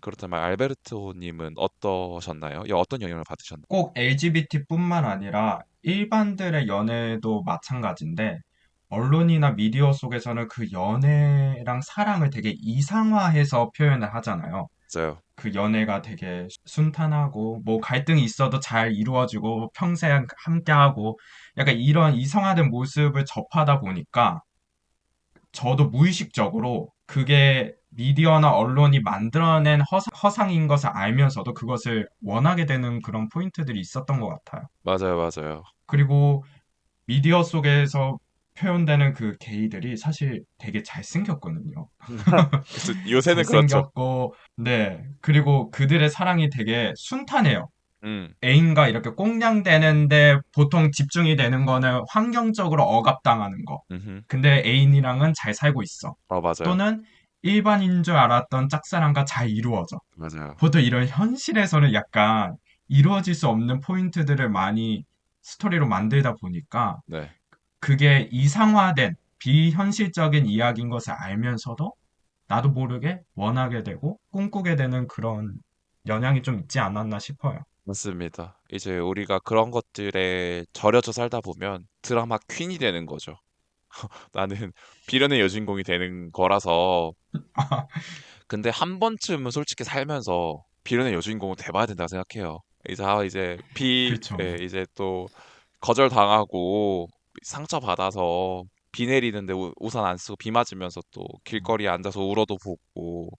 그렇다면 알베르토님은 어떠셨나요? 어떤 영향을 받으셨나요? 꼭 LGBT뿐만 아니라 일반들의 연애도 마찬가지인데, 언론이나 미디어 속에서는 그 연애랑 사랑을 되게 이상화해서 표현을 하잖아요. 맞아요. 그 연애가 되게 순탄하고, 뭐 갈등이 있어도 잘 이루어지고, 평생 함께하고, 약간 이런 이성화된 모습을 접하다 보니까, 저도 무의식적으로 그게 미디어나 언론이 만들어낸 허상인 것을 알면서도 그것을 원하게 되는 그런 포인트들이 있었던 것 같아요. 맞아요, 맞아요. 그리고 미디어 속에서 표현되는 그 게이들이 사실 되게 잘생겼거든요. 그래서 요새는 그렇죠. 잘생겼고, 네. 그리고 그들의 사랑이 되게 순탄해요. 음, 애인과 이렇게 꽁냥대는데 보통 집중이 되는 거는 환경적으로 억압당하는 거. 음, 근데 애인이랑은 잘 살고 있어. 맞아요, 또는 일반인 줄 알았던 짝사랑과 잘 이루어져. 맞아요. 보통 이런 현실에서는 약간 이루어질 수 없는 포인트들을 많이 스토리로 만들다 보니까 네, 그게 이상화된 비현실적인 이야기인 것을 알면서도 나도 모르게 원하게 되고 꿈꾸게 되는 그런 영향이 좀 있지 않았나 싶어요. 맞습니다. 이제 우리가 그런 것들에 절여져 살다 보면 드라마 퀸이 되는 거죠. 나는 비련의 여주인공이 되는 거라서. 근데 한 번쯤은 솔직히 살면서 비련의 여주인공은 돼봐야 된다고 생각해요. 그렇죠. 이제 또 거절당하고 상처 받아서 비 내리는데 우산 안 쓰고 비 맞으면서 또 길거리에 앉아서 울어도 보고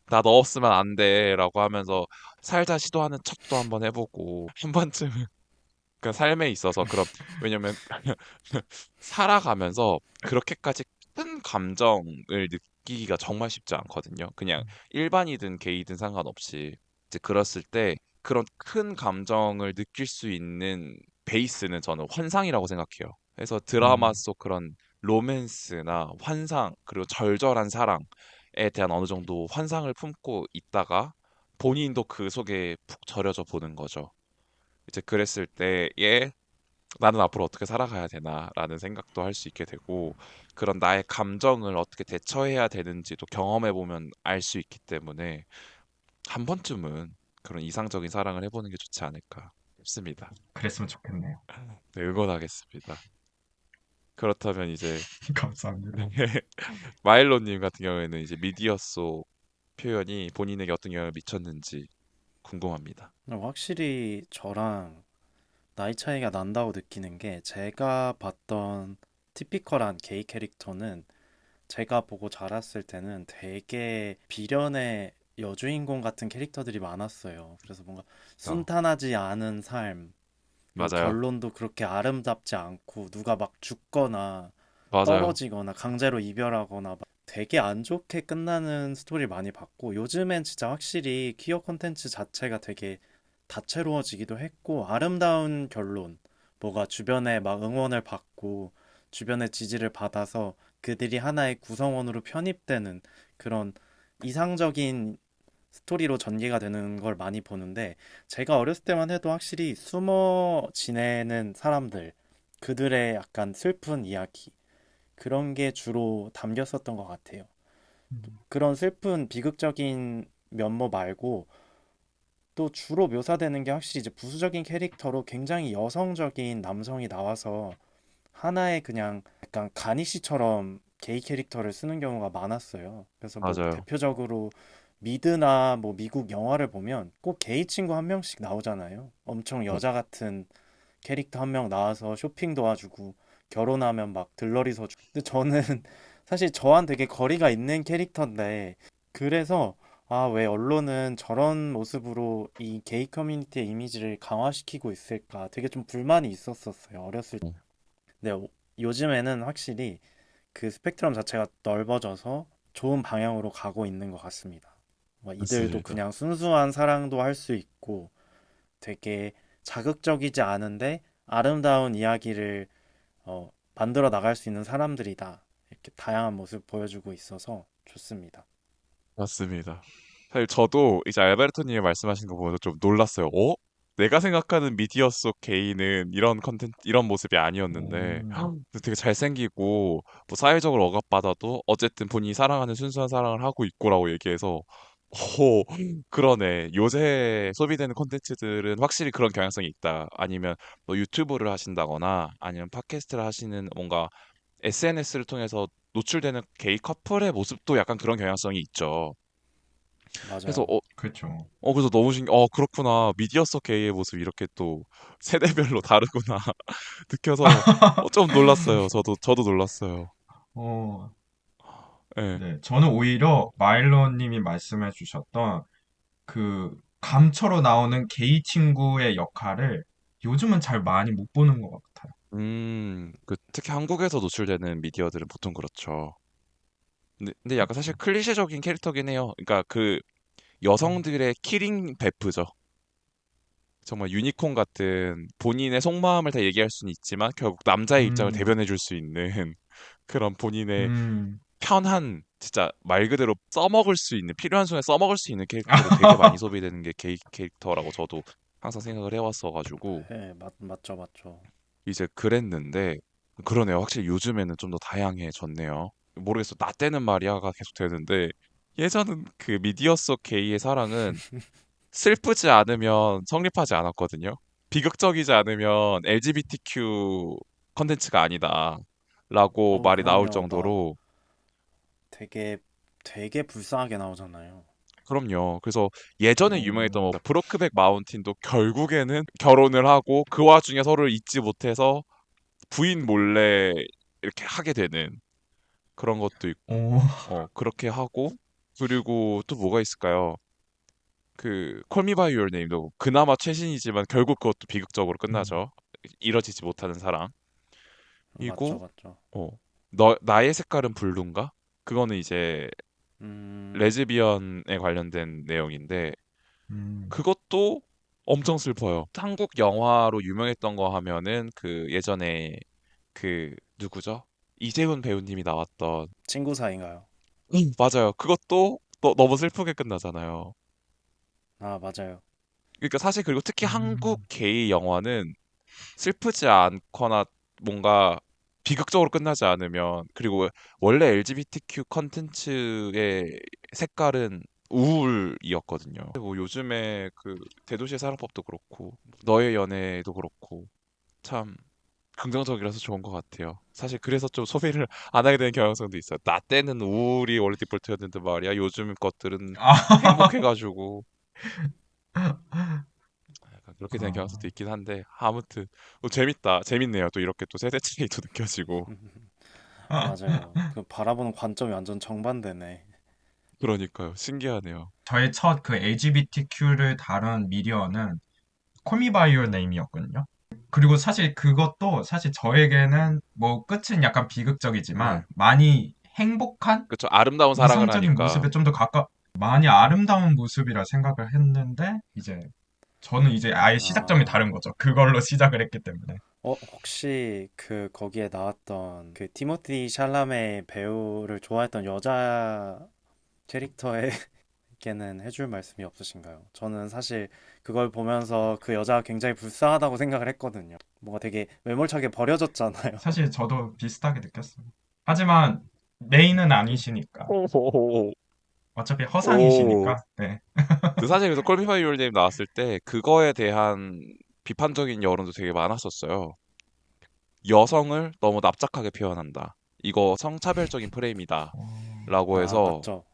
나 너 없으면 안 돼라고 하면서 살자 시도하는 척도 한번 해보고 한 번쯤은 그 삶에 있어서 그런 왜냐면 살아가면서 그렇게까지 큰 감정을 느끼기가 정말 쉽지 않거든요. 그냥 일반이든 게이든 상관없이 이제 그랬을 때 그런 큰 감정을 느낄 수 있는 베이스는 저는 환상이라고 생각해요. 그래서 드라마 음, 속 그런 로맨스나 환상 그리고 절절한 사랑에 대한 어느 정도 환상을 품고 있다가 본인도 그 속에 푹 절여져 보는 거죠. 이제 그랬을 때에 나는 앞으로 어떻게 살아가야 되나라는 생각도 할 수 있게 되고 그런 나의 감정을 어떻게 대처해야 되는지도 경험해 보면 알 수 있기 때문에 한 번쯤은 그런 이상적인 사랑을 해보는 게 좋지 않을까 싶습니다. 그랬으면 좋겠네요. 네, 응원하겠습니다. 그렇다면 이제 감사합니다. 마일로님 같은 경우에는 이제 미디어 속 표현이 본인에게 어떤 영향을 미쳤는지 궁금합니다. 확실히 저랑 나이 차이가 난다고 느끼는 게 제가 봤던 티피컬한 게이 캐릭터는 제가 보고 자랐을 때는 되게 비련의 여주인공 같은 캐릭터들이 많았어요. 그래서 뭔가 어, 순탄하지 않은 삶, 그리고 맞아요. 결론도 그렇게 아름답지 않고 누가 막 죽거나 맞아요. 떨어지거나 강제로 이별하거나 막 되게 안 좋게 끝나는 스토리를 많이 봤고 요즘엔 진짜 확실히 퀴어 콘텐츠 자체가 되게 다채로워지기도 했고 아름다운 결론 뭐가 주변에 막 응원을 받고 주변의 지지를 받아서 그들이 하나의 구성원으로 편입되는 그런 이상적인 스토리로 전개가 되는 걸 많이 보는데 제가 어렸을 때만 해도 확실히 숨어 지내는 사람들, 그들의 약간 슬픈 이야기 그런 게 주로 담겼었던 것 같아요. 음. 그런 슬픈 비극적인 면모 말고 또 주로 묘사되는 게 확실히 이제 부수적인 캐릭터로 굉장히 여성적인 남성이 나와서 하나의 그냥 약간 가니쉬처럼 게이 캐릭터를 쓰는 경우가 많았어요. 그래서 뭐 맞아요. 대표적으로 미드나 뭐 미국 영화를 보면 꼭 게이 친구 한 명씩 나오잖아요. 엄청 여자 같은 캐릭터 한 명 나와서 쇼핑 도와주고 결혼하면 막 들러리 서주고. 근데 저는 사실 저한 되게 거리가 있는 캐릭터인데 그래서 아, 왜 언론은 저런 모습으로 이 게이 커뮤니티의 이미지를 강화시키고 있을까 되게 좀 불만이 있었었어요. 어렸을 때. 근데 요즘에는 확실히 그 스펙트럼 자체가 넓어져서 좋은 방향으로 가고 있는 것 같습니다. 이들도 맞습니다. 그냥 순수한 사랑도 할 수 있고 되게 자극적이지 않은데 아름다운 이야기를 만들어 나갈 수 있는 사람들이다. 이렇게 다양한 모습 보여주고 있어서 좋습니다. 맞습니다. 사실 저도 이제 알베르토님이 말씀하신 거 보면서 좀 놀랐어요. 어? 내가 생각하는 미디어 속 게이는 이런 컨텐츠, 이런 모습이 아니었는데 오, 되게 잘생기고 뭐 사회적으로 억압받아도 어쨌든 본인이 사랑하는 순수한 사랑을 하고 있고라고 얘기해서 오, 그러네. 요새 소비되는 콘텐츠들은 확실히 그런 경향성이 있다. 아니면 뭐 유튜브를 하신다거나 아니면 팟캐스트를 하시는 뭔가 SNS를 통해서 노출되는 게이 커플의 모습도 약간 그런 경향성이 있죠. 그래서 맞아요. 어, 그래서 너무 그렇구나. 미디어 속 게이의 모습이 이렇게 또 세대별로 다르구나 느껴서 좀 놀랐어요. 저도 놀랐어요. 어, 예. 네. 저는 오히려 마일런님이 말씀해 주셨던 그 감초로 나오는 게이 친구의 역할을 요즘은 잘 많이 못 보는 것 같아요. 특히 한국에서 노출되는 미디어들은 보통 그렇죠. 근데 약간 사실 그렇죠. 클리셰적인 캐릭터긴 해요. 그러니까 그 음, 여성들의 키링 베프죠. 정말 유니콘 같은 본인의 속마음을 다 얘기할 수는 있지만 결국 남자의 입장을 음, 대변해 줄 수 있는 그런 본인의 음. 편한 진짜 말 그대로 써먹을 수 있는 필요한 순간에 써먹을 수 있는 캐릭터로 되게 많이 소비되는 게 게이 캐릭터라고 저도 항상 생각을 해왔어가지고 네, 맞죠, 맞죠. 이제 그랬는데 그러네요. 확실히 요즘에는 좀 더 다양해졌네요. 모르겠어. 나 때는 말이야가 계속 되는데 예전은 그 미디어 속 게이의 사랑은 슬프지 않으면 성립하지 않았거든요. 비극적이지 않으면 LGBTQ 컨텐츠가 아니다. 라고 말이 나올 그럼요. 막 정도로 되게 되게 불쌍하게 나오잖아요. 그럼요. 그래서 예전에 유명했던 뭐 오, 브로크백 마운틴도 결국에는 결혼을 하고 그 와중에 서로를 잊지 못해서 부인 몰래 이렇게 하게 되는 그런 것도 있고 오, 그렇게 하고 그리고 또 뭐가 있을까요? 그 Call Me by Your Name도 그나마 최신이지만 결국 그것도 비극적으로 음, 끝나죠. 이뤄지지 못하는 사랑. 맞죠, 이고 맞죠. 어, 너 나의 색깔은 블루인가? 그거는 이제 음, 레즈비언에 관련된 내용인데 음. 그것도 엄청 슬퍼요. 한국 영화로 유명했던 거 하면은 그 예전에 그 누구죠? 이재훈 배우님이 나왔던 친구 사이인가요? 맞아요. 그것도 너무 슬프게 끝나잖아요. 아, 맞아요. 그러니까 사실 그리고 특히 한국 음. 게이 영화는 슬프지 않거나 뭔가 비극적으로 끝나지 않으면 그리고 원래 LGBTQ 컨텐츠의 색깔은 우울이었거든요. 그리고 요즘에 그 대도시의 사랑법도 그렇고 너의 연애도 그렇고 참 긍정적이라서 좋은 것 같아요. 사실 그래서 좀 소비를 안 하게 되는 경향성도 있어요. 나 때는 우울이 원래 디폴트였는데 말이야. 요즘 것들은 아, 행복해가지고 약간 그렇게 되는 경향성도 아, 있긴 한데 아무튼 재밌다. 재밌네요. 또 이렇게 또 세대 차이도 느껴지고 맞아요. 그 바라보는 관점이 완전 정반대네. 그러니까요. 신기하네요. 저의 첫 그 LGBTQ를 다룬 미디어는 Call Me by Your Name이었거든요. 그리고 사실 그것도 사실 저에게는 뭐 끝은 약간 네. 비극적이지만 많이 행복한 그쵸. 아름다운 사랑을 이상적인 하니까 모습에 좀 더 많이 아름다운 모습이라 생각을 했는데 이제 저는 이제 아예 시작점이 아, 다른 거죠. 그걸로 시작을 했기 때문에. 혹시 그 거기에 나왔던 그 티모티 샬라메 배우를 좋아했던 여자 캐릭터에게는 해줄 말씀이 없으신가요? 저는 사실 그걸 보면서 그 여자가 굉장히 불쌍하다고 생각을 했거든요. 뭔가 되게 매몰차게 버려졌잖아요. 사실 저도 비슷하게 느꼈어요. 하지만 메인은 아니시니까. 오, 어차피 오. 허상이시니까. 네. 그 사실 그래서 콜미 파이 유어 네임 나왔을 때 그거에 대한 비판적인 여론도 되게 많았었어요. 여성을 너무 납작하게 표현한다. 이거 성차별적인 프레임이다. 어, 라고 아, 해서 맞죠.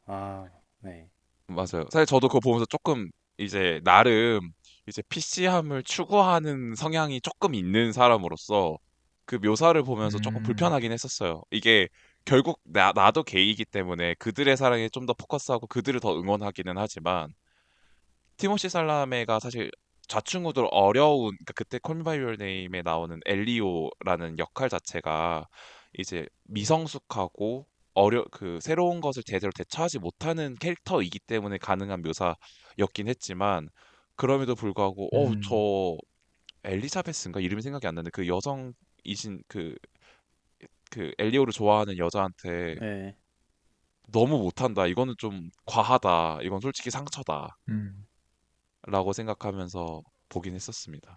아, 네. 맞아요. 사실 저도 그거 보면서 조금 이제 나름 이제 PC함을 추구하는 성향이 조금 있는 사람으로서 그 묘사를 보면서 조금 음, 불편하긴 했었어요. 이게 결국 나도 게이기 때문에 그들의 사랑에 좀 더 포커스하고 그들을 더 응원하기는 하지만 티모시 살라메가 사실 좌충우돌 어려운 그러니까 그때 콜미 바이 유어 네임에 나오는 엘리오라는 역할 자체가 이제 미성숙하고 그 새로운 것을 제대로 대처하지 못하는 캐릭터이기 때문에 가능한 묘사였긴 했지만 그럼에도 불구하고 음, 저 엘리자베스인가 이름이 생각이 안 나는데 그 여성이신 그 엘리오를 좋아하는 여자한테 네. 너무 못한다. 이거는 좀 과하다. 이건 솔직히 상처다. 음, 라고 생각하면서 보긴 했었습니다.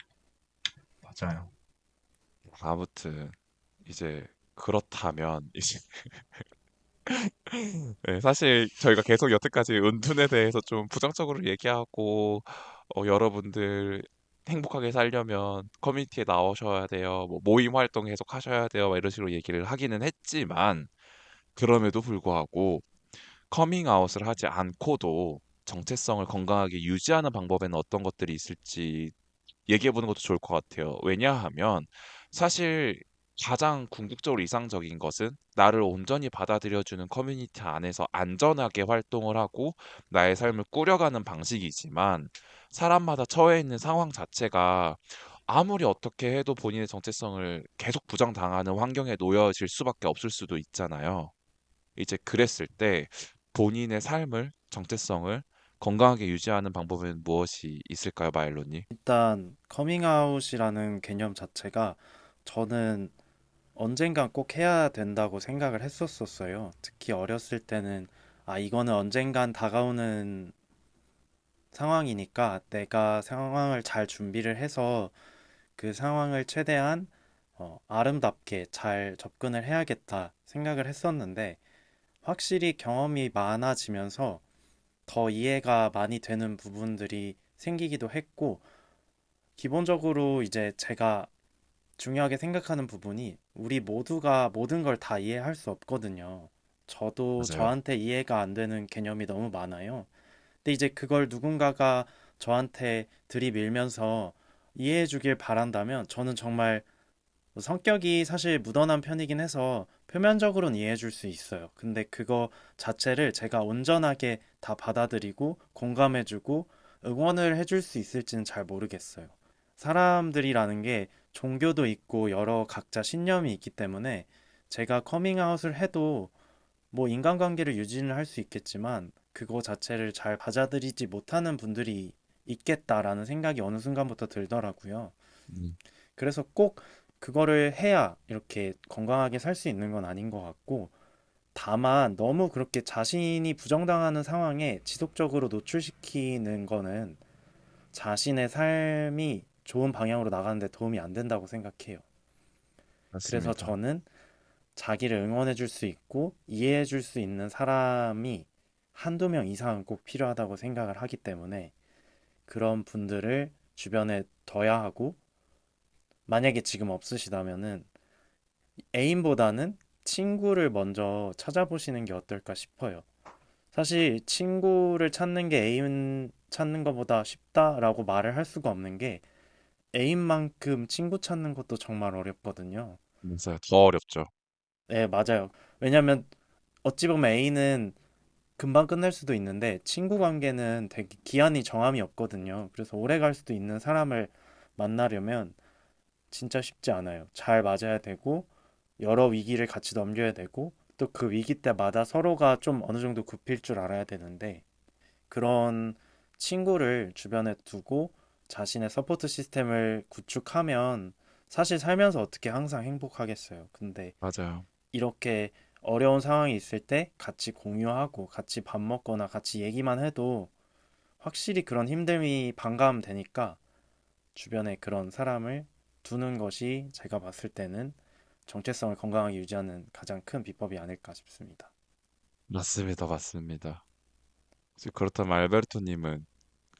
맞아요. 아무튼 이제 그렇다면 이제 네, 사실 저희가 계속 여태까지 은둔에 대해서 좀 부정적으로 얘기하고 여러분들 행복하게 살려면 커뮤니티에 나오셔야 돼요. 뭐 모임 활동 계속 하셔야 돼요. 막 이런 식으로 얘기를 하기는 했지만 그럼에도 불구하고 커밍아웃을 하지 않고도 정체성을 건강하게 유지하는 방법에는 어떤 것들이 있을지 얘기해 보는 것도 좋을 것 같아요. 왜냐하면 사실 가장 궁극적으로 이상적인 것은 나를 온전히 받아들여주는 커뮤니티 안에서 안전하게 활동을 하고 나의 삶을 꾸려가는 방식이지만 사람마다 처해 있는 상황 자체가 아무리 어떻게 해도 본인의 정체성을 계속 부정당하는 환경에 놓여질 수밖에 없을 수도 있잖아요. 이제 그랬을 때 본인의 삶을, 정체성을 건강하게 유지하는 방법은 무엇이 있을까요, 마일로님? 일단 커밍아웃이라는 개념 자체가 저는 언젠간 꼭 해야 된다고 생각을 했었었어요. 특히 어렸을 때는 이거는 언젠간 다가오는 상황이니까 내가 상황을 잘 준비를 해서 그 상황을 최대한 아름답게 잘 접근을 해야겠다 생각을 했었는데 확실히 경험이 많아지면서 더 이해가 많이 되는 부분들이 생기기도 했고 기본적으로 이제 제가 중요하게 생각하는 부분이 우리 모두가 모든 걸 다 이해할 수 없거든요. 저도 맞아요. 저한테 이해가 안 되는 개념이 너무 많아요. 근데 이제 그걸 누군가가 저한테 들이밀면서 이해해 주길 바란다면 저는 정말 성격이 사실 무던한 편이긴 해서 표면적으로는 이해해 줄 수 있어요. 근데 그거 자체를 제가 온전하게 다 받아들이고 공감해 주고 응원을 해줄 수 있을지는 잘 모르겠어요. 사람들이라는 게 종교도 있고 여러 각자 신념이 있기 때문에 제가 커밍아웃을 해도 뭐 인간관계를 유지는 할 수 있겠지만 그거 자체를 잘 받아들이지 못하는 분들이 있겠다라는 생각이 어느 순간부터 들더라고요. 음, 그래서 꼭 그거를 해야 이렇게 건강하게 살 수 있는 건 아닌 것 같고, 다만 너무 그렇게 자신이 부정당하는 상황에 지속적으로 노출시키는 거는 자신의 삶이 좋은 방향으로 나가는데 도움이 안 된다고 생각해요. 그래서 맞습니다. 저는 자기를 응원해 줄 수 있고 이해해 줄 수 있는 사람이 한두 명 이상은 꼭 필요하다고 생각을 하기 때문에 그런 분들을 주변에 둬야 하고, 만약에 지금 없으시다면은 애인보다는 친구를 먼저 찾아보시는 게 어떨까 싶어요. 사실 친구를 찾는 게 애인 찾는 것보다 쉽다라고 말을 할 수가 없는 게 애인만큼 친구 찾는 것도 정말 어렵거든요. 맞아요. 더 어렵죠. 네, 맞아요. 왜냐면 어찌 보면 애인은 금방 끝날 수도 있는데 친구 관계는 되게 기한이 정함이 없거든요. 그래서 오래 갈 수도 있는 사람을 만나려면 진짜 쉽지 않아요. 잘 맞아야 되고 여러 위기를 같이 넘겨야 되고 또 그 위기 때마다 서로가 좀 어느 정도 굽힐 줄 알아야 되는데 그런 친구를 주변에 두고 자신의 서포트 시스템을 구축하면 사실 살면서 어떻게 항상 행복하겠어요. 근데 맞아요. 이렇게 어려운 상황이 있을 때 같이 공유하고 같이 밥 먹거나 같이 얘기만 해도 확실히 그런 힘듦이 반감되니까 주변에 그런 사람을 두는 것이 제가 봤을 때는 정체성을 건강하게 유지하는 가장 큰 비법이 아닐까 싶습니다. 맞습니다. 맞습니다. 그렇다면 알베르토님은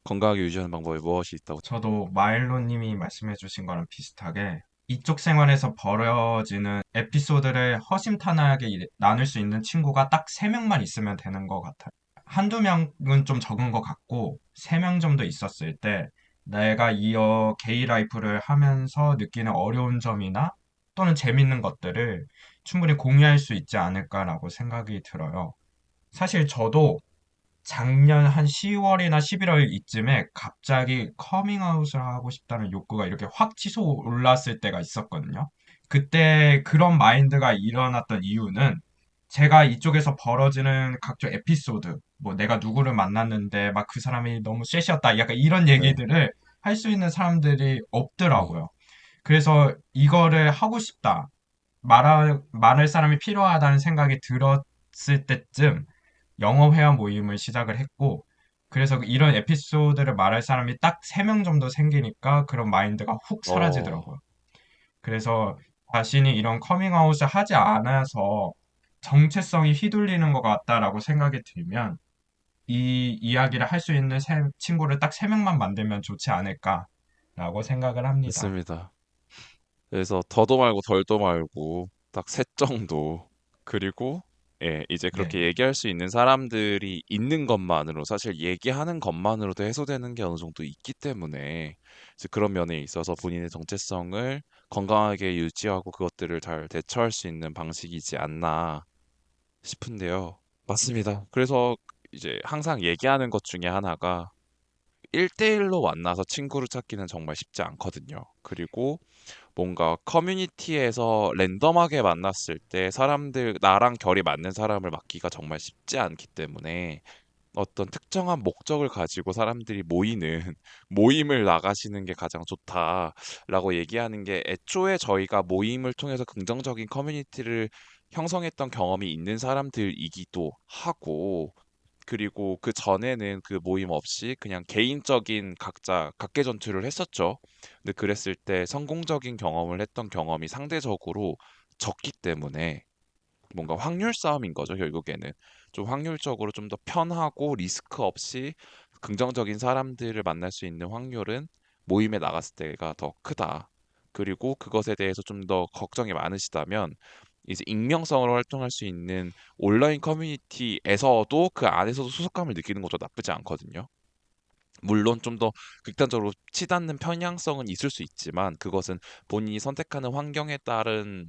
건강하게 유지하는 방법이 무엇이 있다고? 저도 마일로님이 말씀해주신 거랑 비슷하게 이쪽 생활에서 벌어지는 에피소드를 허심탄회하게 나눌 수 있는 친구가 딱 3명만 있으면 되는 것 같아요. 한두 명은 좀 적은 것 같고, 3명 정도 있었을 때 내가 이어 게이 라이프를 하면서 느끼는 어려운 점이나 또는 재밌는 것들을 충분히 공유할 수 있지 않을까라고 생각이 들어요. 사실 저도 작년 한 10월이나 11월 이쯤에 갑자기 커밍아웃을 하고 싶다는 욕구가 이렇게 확 치솟 올랐을 때가 있었거든요. 그때 그런 마인드가 일어났던 이유는 제가 이쪽에서 벌어지는 각종 에피소드, 뭐 내가 누구를 만났는데 막 그 사람이 너무 쎄시였다, 약간 이런 네. 얘기들을 할 수 있는 사람들이 네. 없더라고요. 그래서 이거를 하고 싶다, 말할 사람이 필요하다는 생각이 들었을 때쯤 영어 회화 모임을 시작을 했고, 그래서 이런 에피소드를 말할 사람이 딱 3명 정도 생기니까 그런 마인드가 훅 어, 사라지더라고요. 그래서 자신이 이런 커밍아웃을 하지 않아서 정체성이 휘둘리는 것 같다라고 생각이 들면 이 이야기를 할 수 있는 친구를 딱 3명만 만들면 좋지 않을까라고 생각을 합니다. 맞습니다. 그래서 더도 말고 덜도 말고 딱 셋 정도. 그리고 예, 이제 네. 그렇게 얘기할 수 있는 사람들이 있는 것만으로 사실 얘기하는 것만으로도 해소되는 게 어느 정도 있기 때문에 이제 그런 면에 있어서 본인의 정체성을 건강하게 유지하고 그것들을 잘 대처할 수 있는 방식이지 않나 싶은데요. 맞습니다. 그래서 이제 항상 얘기하는 것 중에 하나가 1대1로 만나서 친구를 찾기는 정말 쉽지 않거든요. 그리고 뭔가 커뮤니티에서 랜덤하게 만났을 때 사람들, 나랑 결이 맞는 사람을 맡기가 정말 쉽지 않기 때문에 어떤 특정한 목적을 가지고 사람들이 모이는 모임을 나가시는 게 가장 좋다라고 얘기하는 게 애초에 저희가 모임을 통해서 긍정적인 커뮤니티를 형성했던 경험이 있는 사람들이기도 하고 그리고 그 전에는 그 모임 없이 그냥 개인적인 각자 각계 전투를 했었죠. 근데 그랬을 때 성공적인 경험을 했던 경험이 상대적으로 적기 때문에 뭔가 확률 싸움인 거죠, 결국에는. 좀 확률적으로 좀 더 편하고 리스크 없이 긍정적인 사람들을 만날 수 있는 확률은 모임에 나갔을 때가 더 크다. 그리고 그것에 대해서 좀 더 걱정이 많으시다면 이제 익명성으로 활동할 수 있는 온라인 커뮤니티에서도 그 안에서도 소속감을 느끼는 것도 나쁘지 않거든요. 물론 좀 더 극단적으로 치닫는 편향성은 있을 수 있지만 그것은 본인이 선택하는 환경에 따른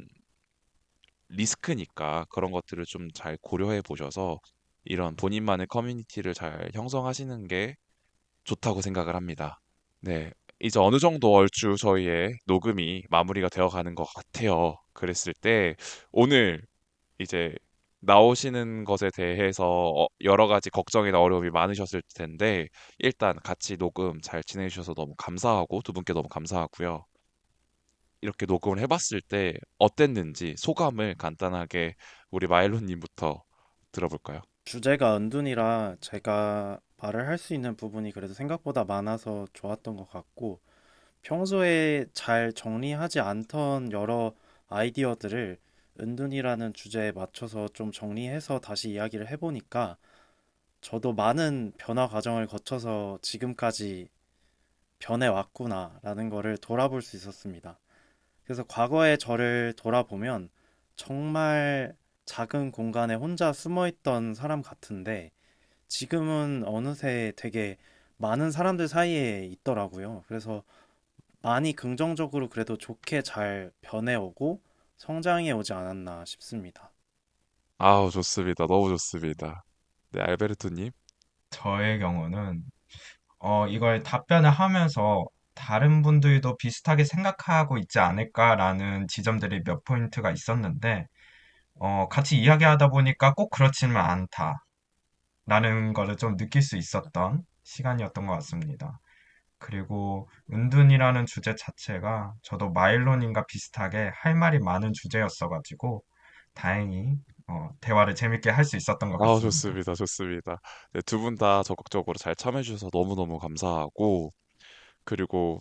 리스크니까 그런 것들을 좀 잘 고려해 보셔서 이런 본인만의 커뮤니티를 잘 형성하시는 게 좋다고 생각을 합니다. 네. 이제 어느 정도 얼추 저희의 녹음이 마무리가 되어 가는 것 같아요. 그랬을 때 오늘 이제 나오시는 것에 대해서 여러 가지 걱정이나 어려움이 많으셨을 텐데 일단 같이 녹음 잘 진행해 주셔서 너무 감사하고 두 분께 너무 감사하고요. 이렇게 녹음을 해봤을 때 어땠는지 소감을 간단하게 우리 마일로님부터 들어볼까요? 주제가 은둔이라 제가 말을 할 수 있는 부분이 그래도 생각보다 많아서 좋았던 것 같고, 평소에 잘 정리하지 않던 여러 아이디어들을 은둔이라는 주제에 맞춰서 좀 정리해서 다시 이야기를 해보니까 저도 많은 변화 과정을 거쳐서 지금까지 변해왔구나라는 거를 돌아볼 수 있었습니다. 그래서 과거의 저를 돌아보면 정말 작은 공간에 혼자 숨어있던 사람 같은데 지금은 어느새 되게 많은 사람들 사이에 있더라고요. 그래서 많이 긍정적으로 그래도 좋게 잘 변해오고 성장해 오지 않았나 싶습니다. 아우, 좋습니다. 너무 좋습니다. 네, 알베르토님. 저의 경우는 이걸 답변을 하면서 다른 분들도 비슷하게 생각하고 있지 않을까라는 지점들이 몇 포인트가 있었는데, 같이 이야기하다 보니까 꼭 그렇지는 않다라는 거를 좀 느낄 수 있었던 시간이었던 것 같습니다. 그리고 은둔이라는 주제 자체가 저도 마일론님과 비슷하게 할 말이 많은 주제였어가지고 다행히 대화를 재밌게 할 수 있었던 것 아, 같습니다. 좋습니다. 좋습니다. 네, 두 분 다 적극적으로 잘 참여해 주셔서 너무너무 감사하고 그리고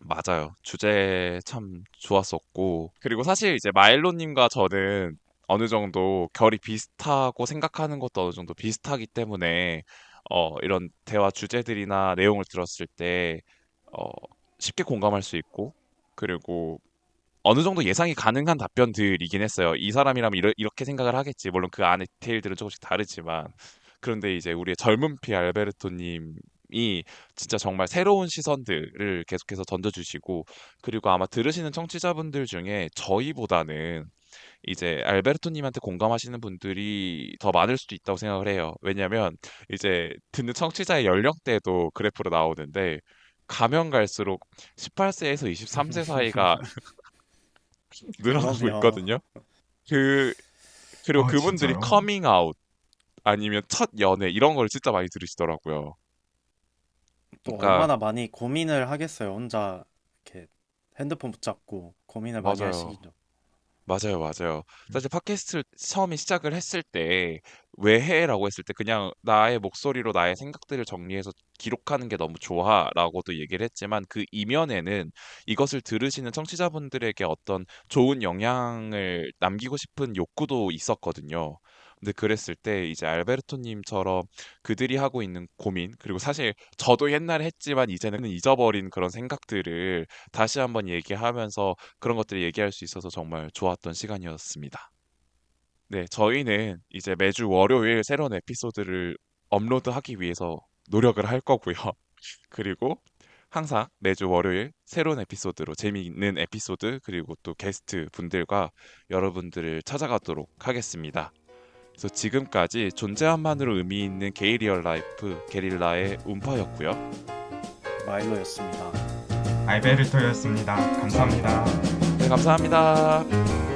맞아요. 주제 참 좋았었고 그리고 사실 이제 마일로님과 저는 어느 정도 결이 비슷하고 생각하는 것도 어느 정도 비슷하기 때문에 이런 대화 주제들이나 내용을 들었을 때 어, 쉽게 공감할 수 있고 그리고 어느 정도 예상이 가능한 답변들이긴 했어요. 이 사람이라면 이렇게 생각을 하겠지. 물론 그 안에 디테일들은 조금씩 다르지만. 그런데 이제 우리의 젊은 피 알베르토님이 진짜 정말 새로운 시선들을 계속해서 던져주시고, 그리고 아마 들으시는 청취자분들 중에 저희보다는 이제 알베르토님한테 공감하시는 분들이 더 많을 수도 있다고 생각을 해요. 왜냐면 이제 듣는 청취자의 연령대도 그래프로 나오는데, 가면 갈수록 18세에서 23세 사이가 늘어나고 그럼요. 있거든요. 그 그리고 그분들이 진짜요? 커밍 아웃 아니면 첫 연애 이런 걸 진짜 많이 들으시더라고요. 또 그러니까 얼마나 많이 고민을 하겠어요. 혼자 이렇게 핸드폰 붙잡고 고민을 많이 할 맞아요. 시기죠. 맞아요, 맞아요. 음, 사실 팟캐스트를 처음에 시작을 했을 때 왜 해?라고 했을 때 그냥 나의 목소리로 나의 생각들을 정리해서 기록하는 게 너무 좋아라고도 얘기를 했지만 그 이면에는 이것을 들으시는 청취자분들에게 어떤 좋은 영향을 남기고 싶은 욕구도 있었거든요. 근데 그랬을 때 이제 알베르토님처럼 그들이 하고 있는 고민 그리고 사실 저도 옛날에 했지만 이제는 잊어버린 그런 생각들을 다시 한번 얘기하면서 그런 것들을 얘기할 수 있어서 정말 좋았던 시간이었습니다. 네, 저희는 이제 매주 월요일 새로운 에피소드를 업로드하기 위해서 노력을 할 거고요. 그리고 항상 매주 월요일 새로운 에피소드로 재미있는 에피소드 그리고 또 게스트 분들과 여러분들을 찾아가도록 하겠습니다. 그래서 지금까지 존재함만으로 의미 있는 게이 리얼 라이프 게릴라의 운파였고요. 마일로였습니다. 알베르토였습니다. 감사합니다. 네, 감사합니다.